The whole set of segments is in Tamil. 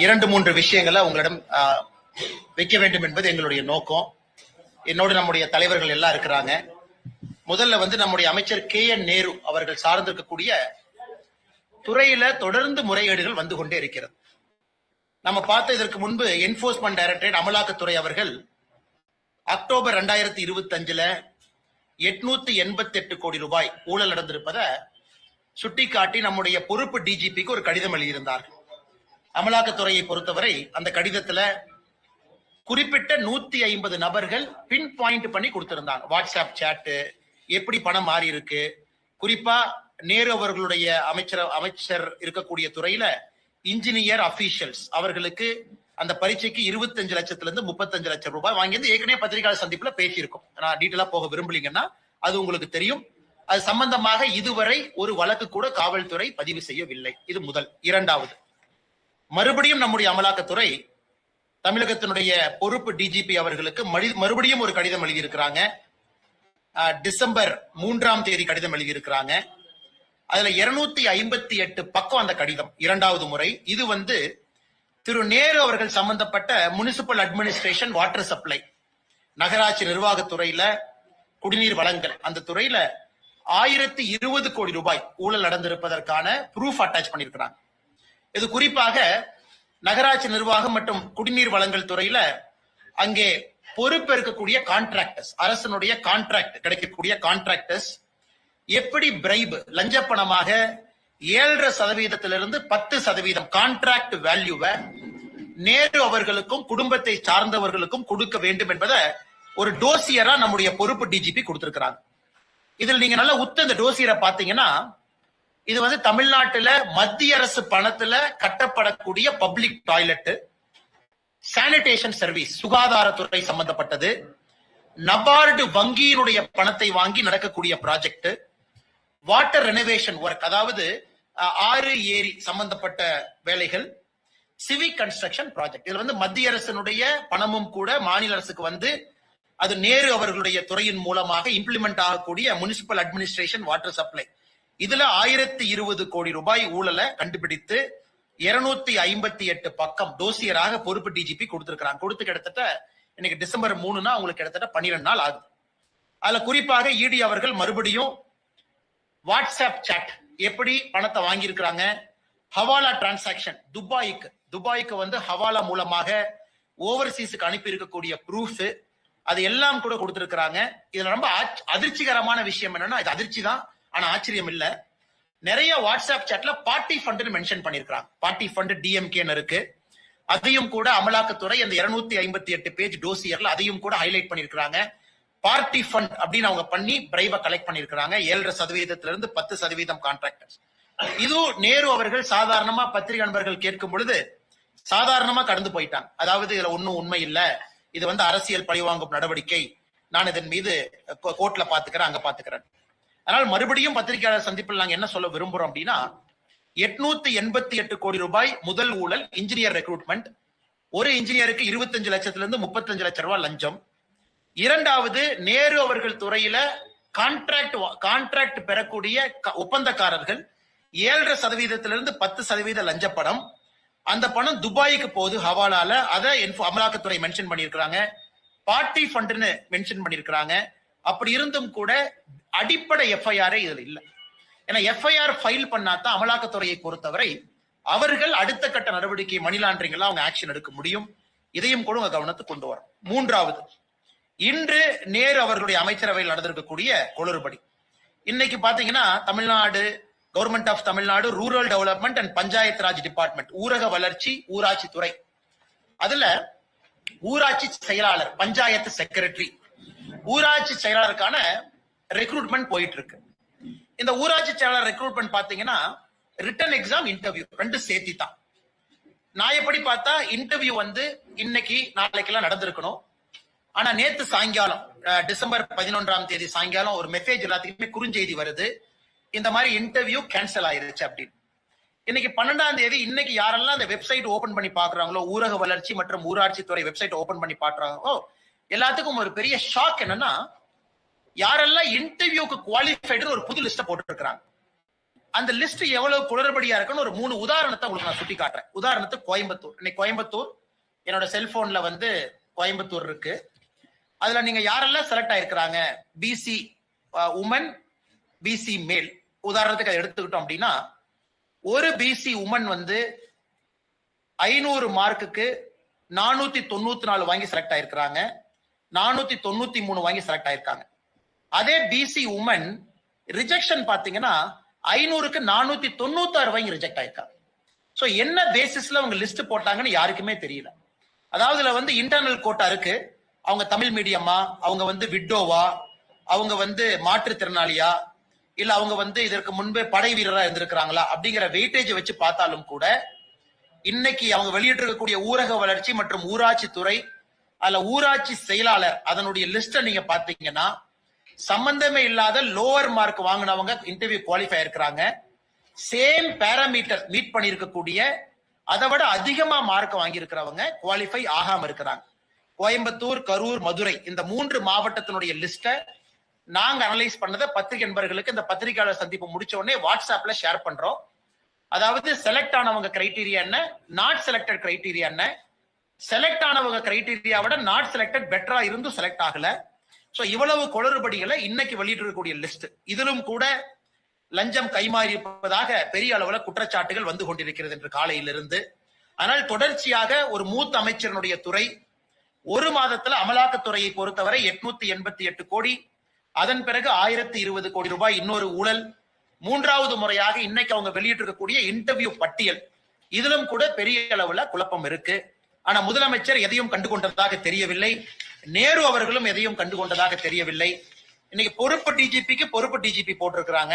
இரண்டு மூன்று விஷயங்களை உங்களிடம் வைக்க வேண்டும் என்பது எங்களுடைய நோக்கம். என்னோடு நம்முடைய தலைவர்கள் எல்லாம் இருக்கிறாங்க. முதல்ல நம்முடைய அமைச்சர் KN நேரு அவர்கள் சார்ந்திருக்கக்கூடிய துறையில தொடர்ந்து முறைகேடுகள் வந்து கொண்டே இருக்கிறது. நம்ம பார்த்த இதற்கு முன்பு என்போர்ஸ்மெண்ட் டைரக்டரேட் அமலாக்கத்துறை அவர்கள் அக்டோபர் 2025 888 கோடி ரூபாய் ஊழல் நடந்திருப்பதை சுட்டிக்காட்டி நம்முடைய பொறுப்பு DGPக்கு ஒரு கடிதம் எழுதியிருந்தார்கள். அமலாக்கத்துறையை பொறுத்தவரை அந்த கடிதத்துல குறிப்பிட்ட 150 நபர்கள் பின் பாயிண்ட் பண்ணி கொடுத்திருந்தாங்க. வாட்ஸ்அப் சாட்டு, எப்படி பணம் மாறி இருக்கு, குறிப்பா நேரு அவர்களுடைய அமைச்சர் இருக்கக்கூடிய துறையில இன்ஜினியர் அபிஷியல்ஸ் அவர்களுக்கு அந்த பரீட்சைக்கு 25 லட்சத்துல இருந்து 35 லட்சம் ரூபாய் வாங்கி ஏற்கனவே பத்திரிகையாளர் சந்திப்புல பேசியிருக்கோம். நான் டீட்டெயிலா போக விரும்பலீங்கன்னா அது உங்களுக்கு தெரியும். அது சம்பந்தமாக இதுவரை ஒரு வழக்கு கூட காவல்துறை பதிவு செய்யவில்லை. இது முதல். இரண்டாவது, மறுபடியும் நம்முடைய அமலாக்கத்துறை தமிழகத்தினுடைய பொறுப்பு DGP அவர்களுக்கு மறுபடியும் ஒரு கடிதம் எழுதியிருக்கிறாங்க. டிசம்பர் 3 கடிதம் எழுதியிருக்கிறாங்க. அதுல 258 பக்கம் அந்த கடிதம். இரண்டாவது முறை இது திரு நேரு அவர்கள் சம்பந்தப்பட்ட முனிசிபல் அட்மினிஸ்ட்ரேஷன், வாட்டர் சப்ளை, நகராட்சி நிர்வாகத்துறையில குடிநீர் வழங்கல், அந்த துறையில 1020 கோடி ரூபாய் ஊழல் நடந்திருப்பதற்கான ப்ரூஃப் அட்டாச் பண்ணிருக்கிறாங்க. இது குறிப்பாக நகராட்சி நிர்வாகம் மற்றும் குடிநீர் வழங்கல் துறையில அங்கே பொறுப்பேற்கக்கூடிய கான்ட்ராக்டர்ஸ், அரசனுடைய கான்ட்ராக்ட் கிடைக்கக்கூடிய கான்ட்ராக்டர்ஸ் எப்படி பிரைப், லஞ்ச பணமாக 7.5% 10% கான்ட்ராக்ட் வேல்யூவை நேரு அவர்களுக்கும் குடும்பத்தை சார்ந்தவர்களுக்கும் கொடுக்க வேண்டும் என்பதை ஒரு டோசியரா நம்முடைய பொறுப்பு DGP கொடுத்திருக்கிறாங்க. இதில் நீங்க நல்லா இந்த டோசியரை பாத்தீங்கன்னா இது தமிழ்நாட்டுல மத்திய அரசு பணத்துல கட்டப்படக்கூடிய பப்ளிக் டாய்லெட், சானிடேஷன் சர்வீஸ், சுகாதாரத்துறை சம்பந்தப்பட்டது, நபார்டு வங்கியினுடைய பணத்தை வாங்கி நடக்கக்கூடிய ப்ராஜெக்ட், வாட்டர் ரெனோவேஷன் ஒர்க், அதாவது ஆறு ஏரி சம்பந்தப்பட்ட வேலைகள், சிவிக் கன்ஸ்ட்ரக்ஷன் ப்ராஜெக்ட். இதுல மத்திய அரசினுடைய பணமும் கூட மாநில அரசுக்கு அது நேரு அவர்களுடைய துறையின் மூலமாக இம்ப்ளிமெண்ட் ஆகக்கூடிய முனிசிபல் அட்மினிஸ்ட்ரேஷன், வாட்டர் சப்ளை, இதுல 1020 கோடி ரூபாய் ஊழலை கண்டுபிடித்து 258 பக்கம் டோசியராக பொறுப்பு DGP கொடுத்திருக்கிறாங்க. கொடுத்து கிட்டத்தட்ட இன்னைக்கு டிசம்பர் 3 உங்களுக்கு கிட்டத்தட்ட 12 நாள் ஆகுது. அதுல குறிப்பாக ED அவர்கள் மறுபடியும் வாட்ஸ்அப் சாட் எப்படி பணத்தை வாங்கி இருக்கிறாங்க, ஹவாலா டிரான்சாக்சன், துபாய்க்கு ஹவாலா மூலமாக ஓவர்சீஸுக்கு அனுப்பி இருக்கக்கூடிய ப்ரூஃப், அது எல்லாம் கூட கொடுத்திருக்கிறாங்க. இதுல ரொம்ப அதிர்ச்சிகரமான விஷயம் என்னன்னா, இது அதிர்ச்சி தான், ஆனா ஆச்சரியம் இல்ல, நிறைய வாட்ஸ்அப் சாட்ல பார்ட்டி ஃபண்ட் மென்ஷன் பண்ணிருக்காங்க. பார்ட்டி ஃபண்ட் DMK இருக்கு. அதையும் கூட அமலாக்கத்துறை அந்த 258 பேஜ் டோசியர்ல அதையும் கூட ஹைலைட் பண்ணிருக்காங்க. பார்ட்டி ஃபண்ட் அப்படின்னு அவங்க பண்ணி பிரைவ கலெக்ட் பண்ணிருக்காங்க. 7.5% இருந்து 10% கான்ட்ராக்டர்ஸ். இது நேரு அவர்கள் சாதாரணமா பத்திரிகை நண்பர்கள் கேட்கும் பொழுது சாதாரணமா கடந்து போயிட்டாங்க. அதாவது இதுல ஒன்னும் உண்மை இல்ல, இது அரசியல் பழிவாங்கும் நடவடிக்கை, நான் இதன் மீது கோர்ட்ல பாத்துக்கிறேன், அங்க பாத்துக்கிறேன். அதனால் மறுபடியும் பத்திரிகையாளர் சந்திப்பில் நாங்க என்ன சொல்ல விரும்புறோம் அப்படின்னா, 888 கோடி ரூபாய் முதல் ஊழல் இன்ஜினியர் ரெக்ரூட்மெண்ட், ஒரு இன்ஜினியருக்கு 25 லட்சத்துல இருந்து 35 லட்சம் ரூபாய் லஞ்சம். இரண்டாவது, நேரு அவர்கள் துறையில கான்ட்ராக்ட் பெறக்கூடிய ஒப்பந்தக்காரர்கள் 7.5% இருந்து 10% லஞ்ச பணம், அந்த பணம் துபாய்க்கு போகுது ஹவாலால, அதை அமலாக்கத்துறை மென்ஷன் பண்ணிருக்கிறாங்க. பார்ட்டி ஃபண்ட்னு மென்ஷன் பண்ணிருக்கிறாங்க. அப்படி இருந்தும் கூட அடிப்படை FIR இதுல இல்ல. ஏன்னா FIR ஃபைல் பண்ணாதான் அமலாக்கத்துறையை பொறுத்தவரை அவர்கள் அடுத்த கட்ட நடவடிக்கை, மணி லாண்டரிங் எல்லாம் அவங்க ஆக்ஷன் எடுக்க முடியும். இதையும் கூட கவனத்துக்கு கொண்டு வரும். மூன்றாவது, இன்று நேரு அவர்களுடைய அமைச்சரவையில் நடந்திருக்கக்கூடிய குளறுபடி. இன்னைக்கு பாத்தீங்கன்னா Tamil Nadu government of Tamil Nadu rural development and panchayat Raj department, ஊரக வளர்ச்சி ஊராட்சி துறை, அதுல ஊராட்சி செயலாளர், பஞ்சாயத்து செக்ரட்டரி, ஊராட்சி செயலாளருக்கான ரெக்ரூட்மெண்ட் போயிட்டு இருக்கு. இந்த ஊராட்சி செயலாளர் ரெக்ரூட்மெண்ட் பாத்தீங்கன்னா ரிட்டன் எக்ஸாம், இன்டர்வியூ ரெண்டு சேர்த்தி தான். நான் எப்படி பார்த்தா இன்டர்வியூ இன்னைக்கு நாளைக்கெல்லாம் நடந்திருக்கணும். ஆனா நேத்து சாயங்காலம் டிசம்பர் 11 சாயங்காலம் ஒரு மெசேஜ் எல்லாத்துக்குமே குறுஞ்செய்தி வருது, இந்த மாதிரி இன்டர்வியூ கேன்சல் ஆயிருச்சு அப்படின்னு. இன்னைக்கு 12 இன்னைக்கு யாரெல்லாம் அந்த வெப்சைட் ஓபன் பண்ணி பாக்குறாங்களோ, ஊரக வளர்ச்சி மற்றும் ஊராட்சி துறை வெப்சைட் ஓபன் பண்ணி பாக்குறாங்களோ, எல்லாத்துக்கும் ஒரு பெரிய ஷாக் என்னன்னா, யாரெல்லாம் இன்டர்வியூக்கு குவாலிஃபைடு ஒரு புது லிஸ்ட போட்டு இருக்கிறாங்க. அந்த லிஸ்ட் எவ்வளவு குளறுபடியா இருக்குன்னு ஒரு 3 உதாரணத்தை உங்களுக்கு நான் சுட்டி காட்டுறேன். உதாரணத்துக்கு கோயம்புத்தூர். இன்னைக்கு கோயம்புத்தூர் என்னோட செல்போன்ல வந்து கோயம்புத்தூர் இருக்கு. அதுல நீங்க யாரெல்லாம் செலக்ட் ஆயிருக்கிறாங்க, பிசி உமன், பிசி மேல், உதாரணத்துக்கு அதை எடுத்துக்கிட்டோம் அப்படின்னா, ஒரு பிசி உமன் வந்து 500 மார்க்குக்கு 494 வாங்கி செலக்ட் ஆயிருக்கிறாங்க, 493 வாங்கி செலக்ட் ஆயிருக்காங்க. அதே பிசி உமன் ரிஜெக்ஷன் பாத்தீங்கன்னா 500க்கு 496 வாங்கி ரிஜெக்ட் ஆயிருக்காங்க. சோ என்ன பேசிஸ்ல அவங்க லிஸ்ட் போட்டாங்கன்னு யாருக்குமே தெரியல. அதாவது இதுல வந்து இன்டர்னல் கோட்டா இருக்கு. அவங்க தமிழ் மீடியமா, அவங்க வந்து விட்டோவா, அவங்க வந்து மாற்றுத்திறனாளியா, இல்ல அவங்க வந்து இதற்கு முன்பே படை வீரரா இருந்திருக்கிறாங்களா அப்படிங்கிற வெயிட்டேஜ் வச்சு பார்த்தாலும் கூட இன்னைக்கு அவங்க வெளியிட்டிருக்கக்கூடிய ஊரக வளர்ச்சி மற்றும் ஊராட்சி துறை, அதுல ஊராட்சி செயலாளர் அதனுடைய லிஸ்ட நீங்க பாத்தீங்கன்னா சம்பந்தமே இல்லாத லோவர் மார்க் வாங்கினவங்க இன்டர்வியூ குவாலிஃபை இருக்கிறாங்க. சேம் பேராமீட்டர் மீட் பண்ணிருக்கக்கூடிய அதை விட அதிகமா மார்க் வாங்கி இருக்கிறவங்க குவாலிஃபை ஆகாம இருக்கிறாங்க. கோயம்புத்தூர், கரூர், மதுரை இந்த 3 மாவட்டத்தினுடைய லிஸ்ட நாங்க அனலைஸ் பண்ணதை பத்திரிகை நண்பர்களுக்கு இந்த பத்திரிகையாளர் சந்திப்பு முடிச்ச உடனே வாட்ஸ்அப்ல ஷேர் பண்றோம். அதாவது செலக்ட் ஆனவங்க கிரைட்டீரியா என்ன, நாட் செலக்டட் கிரைட்டீரியா என்ன, செலக்ட் ஆனவங்க கிரைட்டீரியா விட நாட் செலக்டட் பெட்டரா இருந்தும் செலக்ட் ஆகல. சோ இவ்வளவு குளறுபடிகளை இன்னைக்கு வெளியிட்டிருக்கக்கூடிய லிஸ்ட். இதிலும் கூட லஞ்சம் கைமாறி இருப்பதாக பெரிய அளவுல குற்றச்சாட்டுகள் வந்து கொண்டிருக்கிறது என்று காலையிலிருந்து. ஆனால் தொடர்ச்சியாக ஒரு மூத்த அமைச்சரனுடைய துறை ஒரு மாதத்துல அமலாக்கத்துறையை பொறுத்தவரை 888 கோடி, அதன் பிறகு 1020 கோடி ரூபாய் இன்னொரு ஊழல், 3வது முறையாக இன்னைக்கு அவங்க வெளியிட்டிருக்கக்கூடிய இன்டர்வியூ பட்டியல், இதிலும் கூட பெரிய அளவுல குழப்பம் இருக்கு. ஆனா முதலமைச்சர் எதையும் கண்டுகொண்டதாக தெரியவில்லை, நேரு அவர்களும் எதையும் கண்டுகொண்டதாக தெரியவில்லை. இன்னைக்கு பொறுப்பு டிஜிபி போட்டிருக்கிறாங்க.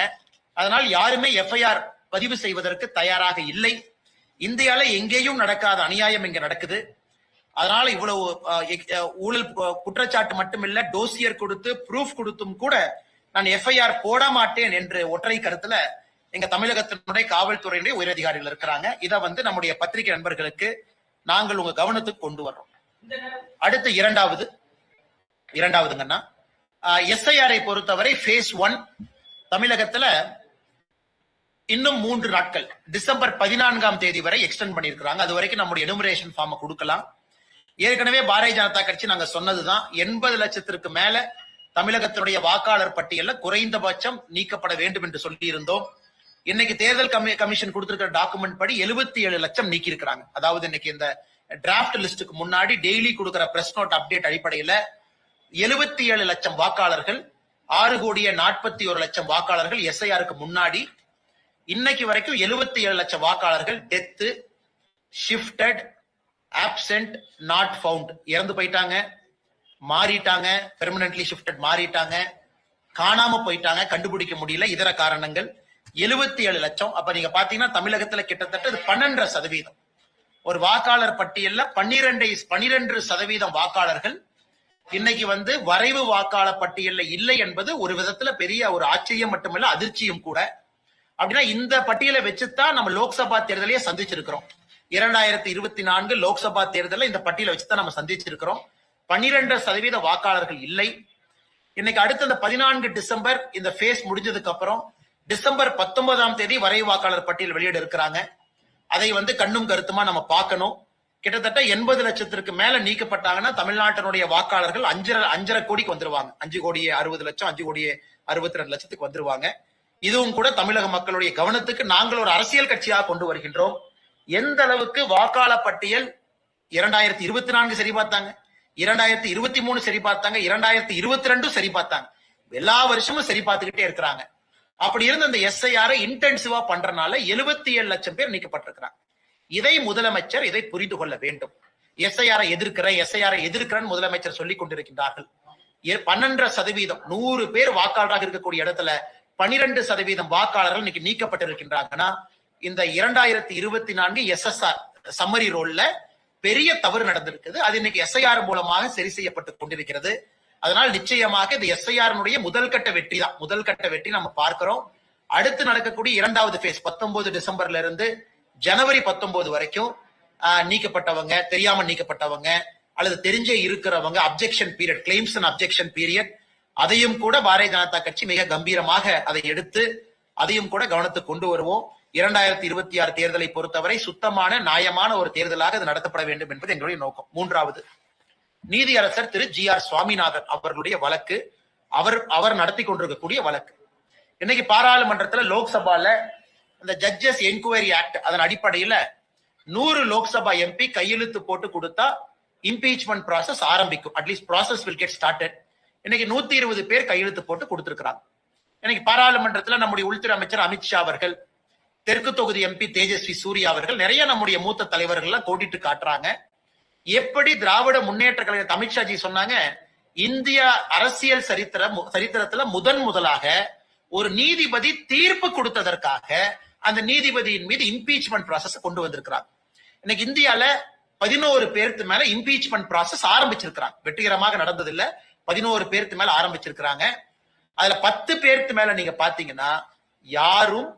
அதனால் யாருமே எஃப்ஐஆர் பதிவு செய்வதற்கு தயாராக இல்லை. இந்தியால எங்கேயும் நடக்காத அநியாயம் இங்க நடக்குது. அதனால இவ்வளவு ஊழல் குற்றச்சாட்டு மட்டுமில்ல, டோசியர் கொடுத்து ப்ரூஃப் கொடுத்தும் கூட நான் எஃப்ஐஆர் போட மாட்டேன் என்று ஒற்றை கருத்துல எங்க தமிழகத்தினுடைய காவல்துறையினுடைய உயரதிகாரிகள் இருக்கிறாங்க. இதை வந்து நம்முடைய பத்திரிகை நண்பர்களுக்கு நாங்கள் உங்க கவனத்துக்கு கொண்டு வர்றோம். அடுத்து இரண்டாவதுங்கன்னா எஸ்ஐஆரை பொறுத்தவரை phase 1 தமிழகத்துல இன்னும் 3 நாட்கள் டிசம்பர் 14ஆம் தேதி வரை எக்ஸ்டெண்ட் பண்ணிருக்காங்க. அது வரைக்கும் நம்முடைய எனுமரேஷன் ஃபார்ம் கொடுக்கலாம். ஏற்கனவே பாரதிய ஜனதா கட்சி நாங்க சொன்னதுதான், 80 லட்சத்திற்கு மேல தமிழகத்தினுடைய வாக்காளர் பட்டியல்ல குறைந்தபட்சம் நீக்கப்பட வேண்டும் என்று சொல்லி இருந்தோம். இன்னைக்கு தேர்தல் கமிஷன் கொடுத்திருக்கிற டாக்குமெண்ட் படி 77 லட்சம் நீக்கி இருக்கிறாங்க. அதாவது இன்னைக்கு இந்த டிராப்ட் லிஸ்டுக்கு முன்னாடி டெய்லி கொடுக்கிற பிரஸ் நோட் அப்டேட் அடிப்படையில 77 லட்சம் வாக்காளர்கள், 6,41,00,000 வாக்காளர்கள் எஸ்ஐஆருக்கு முன்னாடி இன்னைக்கு வரைக்கும் 77 லட்சம் வாக்காளர்கள் death, shifted, absent, not found, இறந்து போயிட்டாங்க, மாறிட்டாங்க, பெர்மனன்ட்லி ஷிஃப்டட் மாறிட்டாங்க, காணாம போயிட்டாங்க, கண்டுபிடிக்க முடியல, இதர காரணங்கள். 77 லட்சம். அப்ப நீங்க பாத்தீங்கன்னா தமிழகத்துல கிட்டத்தட்ட 12%. ஒரு வாக்காளர் பட்டியல்ல 12% வாக்காளர்கள் இன்னைக்கு வந்து வரைவு வாக்காளர் பட்டியல்ல இல்லை என்பது ஒரு விதத்துல பெரிய ஒரு ஆச்சரியம் மட்டுமல்ல, அதிர்ச்சியும் கூட. அப்படின்னா இந்த பட்டியலை வச்சுதான் நம்ம லோக்சபா தேர்தலையே சந்திச்சிருக்கிறோம். 2024 லோக்சபா தேர்தலை இந்த பட்டியலை வச்சுதான் நம்ம சந்திச்சிருக்கிறோம். 12% வாக்காளர்கள் இல்லை. இன்னைக்கு அடுத்த இந்த 14 டிசம்பர் இந்த ஃபேஸ் முடிஞ்சதுக்கு அப்புறம் டிசம்பர் 19ஆம் தேதி வரைவு வாக்காளர் பட்டியல் வெளியிட இருக்கிறாங்க. அதை வந்து கண்ணும் கருத்துமா நம்ம பார்க்கணும். கிட்டத்தட்ட 80 லட்சத்திற்கு மேல நீக்கப்பட்டாங்கன்னா தமிழ்நாட்டினுடைய வாக்காளர்கள் 5.5 கோடிக்கு வந்துருவாங்க. 5,60,00,000, 5,62,00,000 வந்துருவாங்க. இதுவும் கூட தமிழக மக்களுடைய கவனத்துக்கு நாங்கள் ஒரு அரசியல் கட்சியாக கொண்டு வருகின்றோம். எந்த அளவுக்கு வாக்காளர் பட்டியல் 2024 சரி பார்த்தாங்க, 2023 சரி பார்த்தாங்க, 2022 சரி பார்த்தாங்க, எல்லா வருஷமும் சரி பார்த்துக்கிட்டே இருக்கிறாங்க. அப்படி இருந்த இந்த எஸ்ஐஆரை இன்டென்சிவா பண்றதுனால 77 லட்சம் பேர் நீக்கப்பட்டிருக்கிறாங்க. இதை முதலமைச்சர் இதை புரிந்து கொள்ள வேண்டும். எஸ்ஐஆரை எதிர்க்கிறேன் முதலமைச்சர் சொல்லிக் கொண்டிருக்கின்றார்கள். 12%, 100 பேர் வாக்காளராக இருக்கக்கூடிய இடத்துல 12% வாக்காளர்கள் இன்னைக்கு நீக்கப்பட்டிருக்கின்றாங்கன்னா இந்த 2024 எஸ்எஸ்ஆர் சம்மரி ரோல்ல பெரிய தவறு நடந்திருக்குது. அது இன்னைக்கு எஸ்ஐஆர் மூலமாக சரி செய்யப்பட்டு கொண்டிருக்கிறது. அதனால் நிச்சயமாக இந்த எஸ்ஐஆர் முதல் கட்ட வெற்றி தான். முதல் கட்ட வெற்றி நம்ம பார்க்கிறோம். அடுத்து நடக்கக்கூடிய 2வது ஃபேஸ் 19 டிசம்பர்ல இருந்து ஜனவரி 19 வரைக்கும் நீக்கப்பட்டவங்க, தெரியாம நீக்கப்பட்டவங்க அல்லது தெரிஞ்சே இருக்கிறவங்க objection period, claims and objection period, அதையும் கூட பாரதிய ஜனதா கட்சி மிக கம்பீரமாக அதை எடுத்து அதையும் கூட கவனத்துக்கு கொண்டு வருவோம். 2026 தேர்தலை பொறுத்தவரை சுத்தமான நியாயமான ஒரு தேர்தலாக இது நடத்தப்பட வேண்டும் என்பது எங்களுடைய நோக்கம். மூன்றாவது, நீதியரசர் திரு GR சுவாமிநாதன் அவர்களுடைய வழக்கு, அவர் நடத்தி கொண்டிருக்கக்கூடிய வழக்கு. இன்னைக்கு பாராளுமன்றத்துல லோக்சபால இந்த ஜட்ஜஸ் என்கொயரி ஆக்ட் அதன் அடிப்படையில 100 லோக்சபா MP கையெழுத்து போட்டு கொடுத்தா இம்பீச்மெண்ட் ப்ராசஸ் ஆரம்பிக்கும். At least process will get started. இன்னைக்கு 120 பேர் கையெழுத்து போட்டு கொடுத்திருக்கிறாங்க. இன்னைக்கு பாராளுமன்றத்துல நம்முடைய உள்துறை அமைச்சர் அமித்ஷா அவர்கள், தெற்கு தொகுதி MP தேஜஸ்வி சூர்யா அவர்கள், நிறைய நம்முடைய மூத்த தலைவர்கள் எல்லாம் கோடிட்டு காட்டுறாங்க. எப்படி திராவிட முன்னேற்ற கழக அமித்ஷாஜி சொன்னாங்க, இந்திய அரசியல் சரித்திரத்துல முதலாக ஒரு நீதிபதி தீர்ப்பு கொடுத்ததற்காக அந்த நீதிபதியின் மீது இம்பீச்மெண்ட் ப்ராசஸ் கொண்டு வந்திருக்கிறாங்க. இன்னைக்கு இந்தியால 11 பேருக்கு மேல இம்பீச்மெண்ட் ப்ராசஸ் ஆரம்பிச்சிருக்கிறாங்க. வெற்றிகரமாக நடந்தது இல்ல, 11 பேருக்கு மேல ஆரம்பிச்சிருக்கிறாங்க. அதுல 10 பேருக்கு மேல நீங்க பாத்தீங்கன்னா யாரும்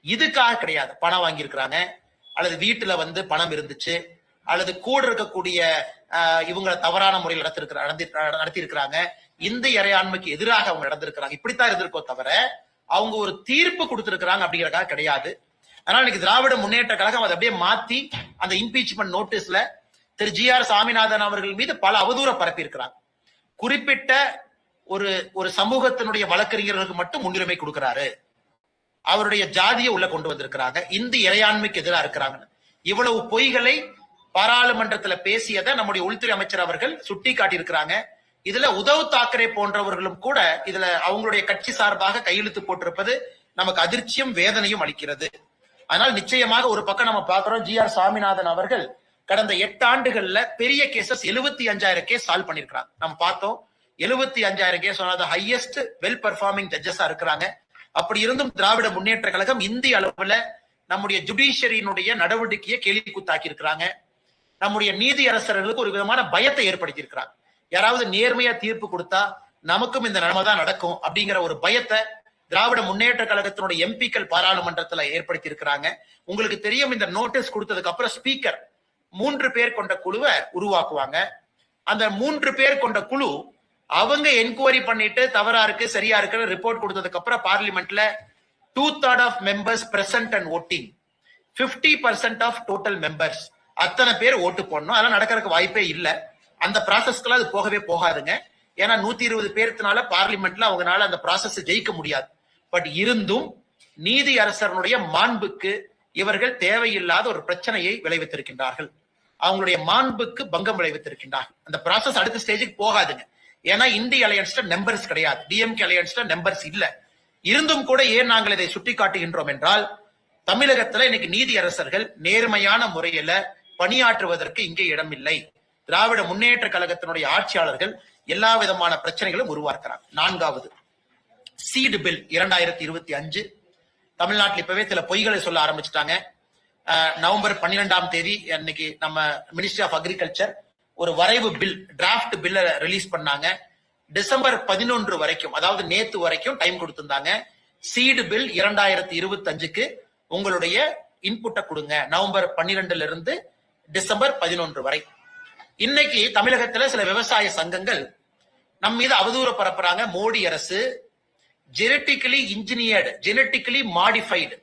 இதுக்காக கிடையாது. பணம் வாங்கியிருக்கிறாங்க, அல்லது வீட்டுல பணம் இருந்துச்சு, அல்லது கூட இருக்கக்கூடிய இவங்களை தவறான முறையில் நடத்தி இருக்கிறாங்க, இந்திய இறையாண்மைக்கு எதிராக அவங்க நடந்திருக்கிறாங்க, இப்படித்தான் இருந்திருக்கோ தவிர அவங்க ஒரு தீர்ப்பு கொடுத்திருக்கிறாங்க அப்படிங்கறதுக்காக கிடையாது. அதனால இன்னைக்கு திராவிட முன்னேற்ற கழகம் அதை அப்படியே மாத்தி அந்த இம்பீச்மெண்ட் நோட்டீஸ்ல திரு GR சாமிநாதன் அவர்கள் மீது பல அவதூற பரப்பி இருக்கிறாங்க. குறிப்பிட்ட ஒரு சமூகத்தினுடைய வழக்கறிஞர்களுக்கு மட்டும் முன்னுரிமை கொடுக்கிறாரு, அவருடைய ஜாதியை உள்ள கொண்டு வந்திருக்கிறாங்க, இந்திய இறையாண்மைக்கு எதிராக இருக்கிறாங்க. இவ்வளவு பொய்களை பாராளுமன்றத்துல பேசியதை நம்முடைய உள்துறை அமைச்சர் அவர்கள் சுட்டி காட்டியிருக்கிறாங்க. இதுல உத்தவ் தாக்கரே போன்றவர்களும் கூட இதுல அவங்களுடைய கட்சி சார்பாக கையெழுத்து போட்டிருப்பது நமக்கு அதிர்ச்சியும் வேதனையும் அளிக்கிறது. அதனால் நிச்சயமாக ஒரு பக்கம் நம்ம பாக்குறோம், GR சாமிநாதன் அவர்கள் கடந்த 8 ஆண்டுகள்ல பெரிய கேசஸ் 75,000 கேஸ் சால்வ் பண்ணிருக்காங்க. நம்ம பார்த்தோம், 75,000 கேஸ் ஹையஸ்ட் வெல் பெர்ஃபார்மிங் ஜட்ஜஸா இருக்கிறாங்க. அப்படி இருந்தும் திராவிட முன்னேற்ற கழகம் இந்திய அளவுல நம்முடைய ஜுடிஷியரியினுடைய நடவடிக்கையை கேள்வி குத்தாக்கி இருக்கிறாங்க. நம்முடைய நீதி அரசர்களுக்கு ஒரு விதமான பயத்தை ஏற்படுத்தி இருக்கிறாங்க. யாராவது நேர்மையா தீர்ப்பு கொடுத்தா நமக்கும் இந்த நிலைமை தான் நடக்கும் அப்படிங்கிற ஒரு பயத்தை திராவிட முன்னேற்ற கழகத்தினுடைய MPக்கள் பாராளுமன்றத்துல ஏற்படுத்தி இருக்கிறாங்க. உங்களுக்கு தெரியும், இந்த நோட்டீஸ் கொடுத்ததுக்கு அப்புறம் ஸ்பீக்கர் 3 பேர் கொண்ட குழுவை உருவாக்குவாங்க. அந்த 3 பேர் கொண்ட குழு அவங்க என்கொயரி பண்ணிட்டு தவறா இருக்கு சரியா இருக்கு ரிப்போர்ட் கொடுத்ததுக்கு அப்புறம் பார்லிமெண்ட்ல 2/3 of members present and voting, 50% of total members, அத்தனை பேர் ஓட்டு போடணும். அதெல்லாம் நடக்கிறதுக்கு வாய்ப்பே இல்லை. அந்த ப்ராசஸ்க்குலாம் அது போகவே போகாதுங்க. ஏன்னா 120 பேருக்குனால பார்லிமெண்ட்ல அவங்களால அந்த ப்ராசஸ் ஜெயிக்க முடியாது. பட் இருந்தும் நீதி அரசனுடைய மாண்புக்கு இவர்கள் தேவையில்லாத ஒரு பிரச்சனையை விளைவித்திருக்கின்றார்கள். அவங்களுடைய மாண்புக்கு பங்கம் விளைவித்திருக்கின்றார்கள். அந்த ப்ராசஸ் அடுத்த ஸ்டேஜுக்கு போகாதுங்க. ஏன்னா இந்திய அலையன்ஸ்ல நம்பர்ஸ் கிடையாது, DMK அலையன்ஸ்ல நம்பர்ஸ் இல்ல. இருந்தும் கூட ஏன் நாங்கள் இதை சுட்டி காட்டுகின்றோம் என்றால், தமிழகத்துல இன்னைக்கு நீதி அரசர்கள் நேர்மையான முறையில பணியாற்றுவதற்கு இங்கே இடமில்லை. திராவிட முன்னேற்ற கழகத்தினுடைய ஆட்சியாளர்கள் எல்லா விதமான பிரச்சனைகளும் உருவாக்குறாங்க. 4வது, சீடு பில் 2025 தமிழ்நாட்டில் இப்பவே சில பொய்களை சொல்ல ஆரம்பிச்சுட்டாங்க. நவம்பர் 12ஆம் தேதி அன்னைக்கு நம்ம மினிஸ்ட்ரி ஆஃப் அக்ரிகல்ச்சர் ஒரு வரைவு பில், டிராப்ட் பில்ல ரிலீஸ் பண்ணாங்க. டிசம்பர் 11 வரைக்கும், அதாவது நேத்து வரைக்கும் டைம் கொடுத்திருந்தாங்க. சீடு பில் 2025க்கு உங்களுடைய இன்புட்டை கொடுங்க, நவம்பர் 12 இருந்து டிசம்பர் 11 வரை. இன்னைக்கு தமிழகத்துல சில விவசாய சங்கங்கள் நம் மீது அவதூற பரப்புறாங்க. மோடி அரசு ஜெனட்டிக்கலி இன்ஜினியர்டு, ஜெனட்டிக்கலி மாடிஃபைடு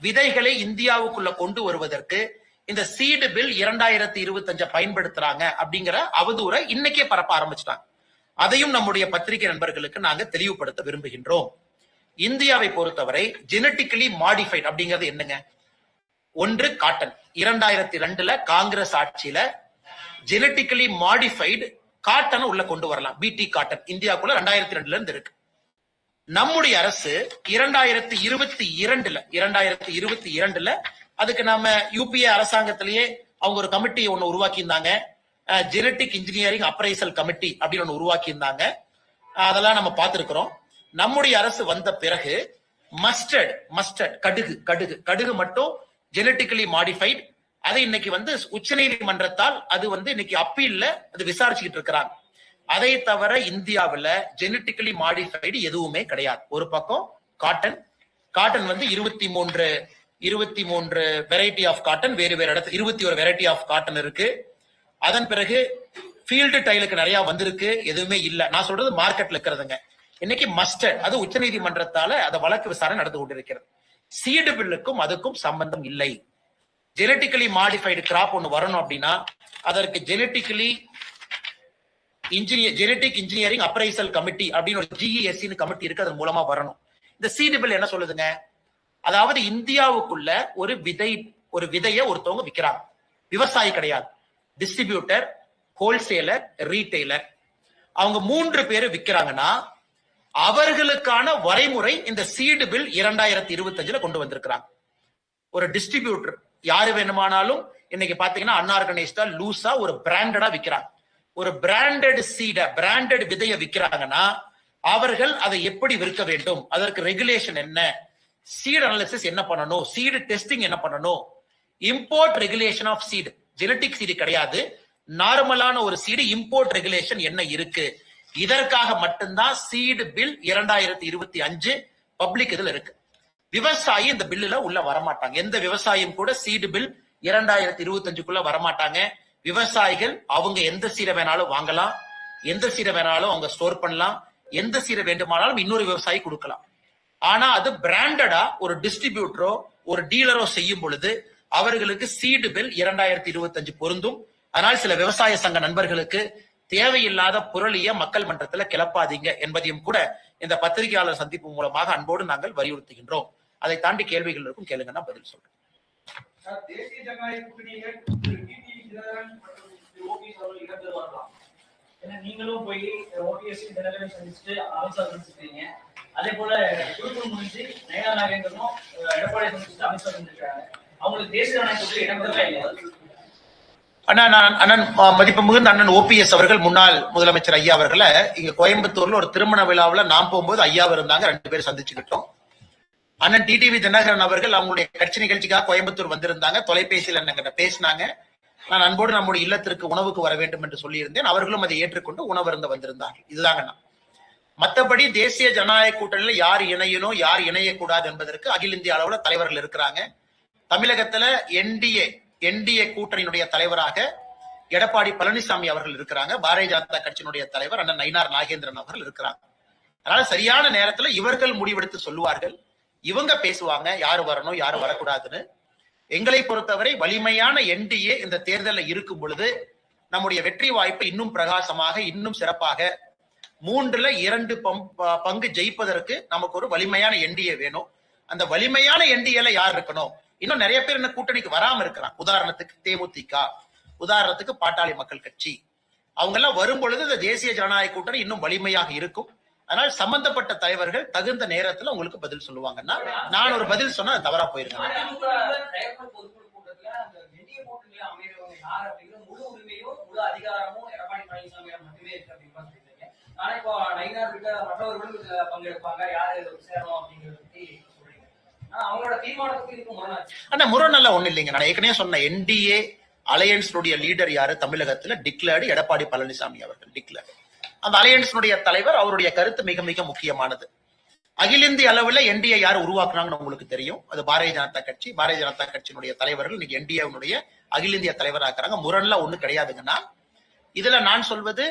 விதைகளை இந்தியாவுக்குள்ள கொண்டு வருவதற்கு இந்த சீடு பில் 2025 பயன்படுத்துறாங்க அப்படிங்கிற அவதூற இன்னைக்கே பரப்ப ஆரம்பிச்சிட்டாங்க. அதையும் நம்முடைய பத்திரிகை நண்பர்களுக்கு நாங்க தெளிவுபடுத்த விரும்புகின்றோம். இந்தியாவை பொறுத்தவரை ஜெனட்டிக்கலி மாடிஃபைடு அப்படிங்கிறது என்னங்க? ஒன்று காட்டன். 2002 காங்கிரஸ் ஆட்சியில ஜெனட்டிக்கலி மாடிஃபைடு காட்டன் உள்ள கொண்டு வரலாம். BT காட்டன் இந்தியாவுக்குள்ள 2002 இருந்து இருக்கு. நம்முடைய அரசு 2022 அதுக்கு நாம UPA அரசாங்கத்திலேயே அவங்க ஒரு கமிட்டி ஒன்னு உருவாக்கி இருந்தாங்க, ஜெனட்டிக் இன்ஜினியரிங் அப்ரைசல் கமிட்டி அப்படின்னு ஒன்னு உருவாக்கி இருந்தாங்க. அதெல்லாம் நம்ம பார்த்திருக்கிறோம். நம்முடைய அரசு வந்த பிறகு மஸ்டர்ட் கடுகு மட்டும் ஜெனட்டிக்கலி மாடிஃபைட், அதை இன்னைக்கு உச்ச நீதிமன்றத்தால் அது இன்னைக்கு அப்பீல்ல அது விசாரிச்சுக்கிட்டு இருக்கிறாங்க. அதை தவிர இந்தியாவில் ஜெனட்டிக்கலி மாடிஃபைடு எதுவுமே கிடையாது. ஒரு பக்கம் காட்டன் 23 வெரைட்டி ஆஃப் காட்டன், வேறு இடத்துல 21 வெரைட்டி ஆஃப் காட்டன் இருக்கு. அதன் பிறகு ஃபீல்டு டைலுக்கு நிறைய வந்திருக்கு, எதுவுமே இல்ல. நான் சொல்றது மார்க்கெட்ல இருக்கிறதுங்க. இன்னைக்கு மஸ்டர்ட், அது உச்சநீதிமன்றத்தால அந்த வழக்கு விசாரணை நடந்து கொண்டிருக்கிறது. சீடு பில்லுக்கும் அதுக்கும் சம்பந்தம் இல்லை. ஜெனட்டிக்கலி மாடிஃபைடு கிராப் ஒன்று வரணும் அப்படின்னா அதற்கு ஜெனட்டிக் இன்ஜினியரிங் அப்ரைசல் கமிட்டி அப்படின்னு ஒரு GESC கமிட்டி இருக்கு, அதன் மூலமா வரணும். இந்த சீடு பில் என்ன சொல்லுதுங்க, அதாவது இந்தியாவுக்குள்ள ஒரு விதையை ஒருத்தவங்க விற்கிறாங்க, விவசாயி கிடையாது, டிஸ்ட்ரிபியூட்டர், ஹோல்சேலர், ரீட்டைலர், அவங்க 3 பேரு விற்கிறாங்கன்னா அவர்களுக்கான வரைமுறை இந்த சீடு பில் 2025 கொண்டு வந்திருக்கிறாங்க. ஒரு டிஸ்ட்ரிபியூட்டர் யாரு வேணுமானாலும் இன்னைக்கு பாத்தீங்கன்னா அன்ஆர்கனைஸ்டா லூசா ஒரு பிராண்டடா விற்கிறாங்க. ஒரு பிராண்டட் பிராண்டட் விதையை விற்கிறாங்கன்னா அவர்கள் அதை எப்படி விற்க வேண்டும், அதற்கு ரெகுலேஷன் என்ன, சீட் அனாலிசிஸ் என்ன பண்ணணும், சீடு டெஸ்டிங் என்ன பண்ணணும், import regulation of seed, genetic seed கிடையாது, நார்மலான ஒரு சீடு இம்போர்ட் ரெகுலேஷன் என்ன இருக்கு, இதற்காக மட்டும்தான் சீடு பில் 2025 பப்ளிக் இதுல இருக்கு. விவசாயி இந்த பில்லுல உள்ள வரமாட்டாங்க. எந்த விவசாயியும் கூட சீடு பில் 2025 வரமாட்டாங்க. விவசாயிகள் அவங்க எந்த சீடை வேணாலும் வாங்கலாம், எந்த சீடை வேணாலும் அவங்க ஸ்டோர் பண்ணலாம், எந்த சீடை வேண்டுமானாலும் இன்னொரு விவசாயி கொடுக்கலாம். ஆனா அது பிராண்டடா ஒரு டிஸ்ட்ரிபியூட்டரோ ஒரு டீலரோ செய்யும் பொழுது அவர்களுக்கு சீடு பில் 2025 பொருந்தும். அதனால் சில விவசாய சங்க நண்பர்களுக்கு தேவையில்லாத புரளிய மக்கள் மன்றத்தில் கிளப்பாதீங்க என்பதையும் கூட இந்த பத்திரிகையாளர் சந்திப்பு மூலமாக அன்போடு நாங்கள் வலியுறுத்துகின்றோம். அதை தாண்டி கேள்விகள் இருக்கும், கேளுங்க, நான் பதில் சொல்றேன். தேசிய ஜனநாயக கூட்டணியில் நீங்களும் போய் ஓபிஎஸ் சந்திச்சுட்டு அமித்ஷா சந்திச்சிருக்கீங்க. அதே போல குழுக்கள் முடிஞ்சு நயனா நாகேந்திரனும் எடப்பாடி சந்திச்சுட்டு அமித்ஷா சந்திச்சிருக்காங்க. அவங்களுக்கு தேசிய ஜனநாயக கூட்டணி இடம்பெறவே இல்லை. அண்ணன் மதிப்பு மிகுந்த அண்ணன் ஓபிஎஸ் அவர்கள், முன்னாள் முதலமைச்சர் ஐயா அவர்களை இங்க கோயம்புத்தூர்ல ஒரு திருமண விழாவில் நாம் போகும்போது ஐயா இருந்தாங்க, 2 பேரும் சந்திச்சுக்கிட்டோம். அண்ணன் டிடிவி தினகரன் அவர்கள் அவங்களுடைய கட்சி நிகழ்ச்சிக்காக கோயம்புத்தூர் வந்திருந்தாங்க. தொலைபேசியில் என்னங்கிட்ட பேசினாங்க. நான் அன்போடு நம்முடைய இல்லத்திற்கு உணவுக்கு வர வேண்டும் என்று சொல்லியிருந்தேன். அவர்களும் அதை ஏற்றுக்கொண்டு உணவு இருந்த வந்திருந்தார்கள். இதுதாங்க நான். மற்றபடி தேசிய ஜனநாயக கூட்டணியில யார் இணையணும் யார் இணையக்கூடாது என்பதற்கு அகில இந்திய அளவுல தலைவர்கள் இருக்கிறாங்க. தமிழகத்துல என்டிஏ கூட்டணியினுடைய தலைவராக எடப்பாடி பழனிசாமி அவர்கள் இருக்கிறாங்க. பாரதிய ஜனதா கட்சியினுடைய தலைவர் அண்ணன் நயினார் நாகேந்திரன் அவர்கள் இருக்கிறாங்க. அதனால சரியான நேரத்துல இவர்கள் முடிவெடுத்து சொல்லுவார்கள், இவங்க பேசுவாங்க யாரு வரணும் யாரு வரக்கூடாதுன்னு. எங்களை பொறுத்தவரை வலிமையான என்டிஏ இந்த தேர்தலில் இருக்கும் பொழுது நம்முடைய வெற்றி வாய்ப்பு இன்னும் பிரகாசமாக இன்னும் சிறப்பாக 3/2 பங்கு ஜெயிப்பதற்கு நமக்கு ஒரு வலிமையான என்டிஏ வேணும். அந்த வலிமையான என்டிஏல யார் இருக்கணும்? இன்னும் நிறைய பேர் இந்த கூட்டணிக்கு வராம இருக்கிறாங்க. உதாரணத்துக்கு தேமுதிக, உதாரணத்துக்கு பாட்டாளி மக்கள் கட்சி, அவங்க எல்லாம் வரும் பொழுது இந்த தேசிய ஜனநாயக கூட்டணி இன்னும் வலிமையாக இருக்கும். அதனால் சம்பந்தப்பட்ட தலைவர்கள் தகுந்த நேரத்துல உங்களுக்கு பதில் சொல்லுவாங்கன்னா, நான் ஒரு பதில் சொன்னா தவறா போயிருக்கேன். ஆனா முரணெல்லாம் ஒண்ணு இல்லைங்க. நான் ஏற்கனவே சொன்ன என்டிஏ அலையன்ஸுடைய லீடர் யாரு தமிழகத்துல டிக்ளேர்டு எடப்பாடி பழனிசாமி அவர்கள் டிக்ளேர்டு. அந்த அலையன்ஸுடைய தலைவர், அவருடைய கருத்து மிக மிக முக்கியமானது. அகில இந்திய அளவுல என்டிஏ யார் உருவாக்குனாங்கன்னு உங்களுக்கு தெரியும். அது பாரதிய ஜனதா கட்சி. பாரதிய ஜனதா கட்சியினுடைய தலைவர்கள் இன்னைக்கு என்டிஏனுடைய அகில இந்திய தலைவராக இருக்கிறாங்க. முரண்லாம் ஒண்ணு கிடையாதுங்கன்னா, இதுல நான் சொல்வது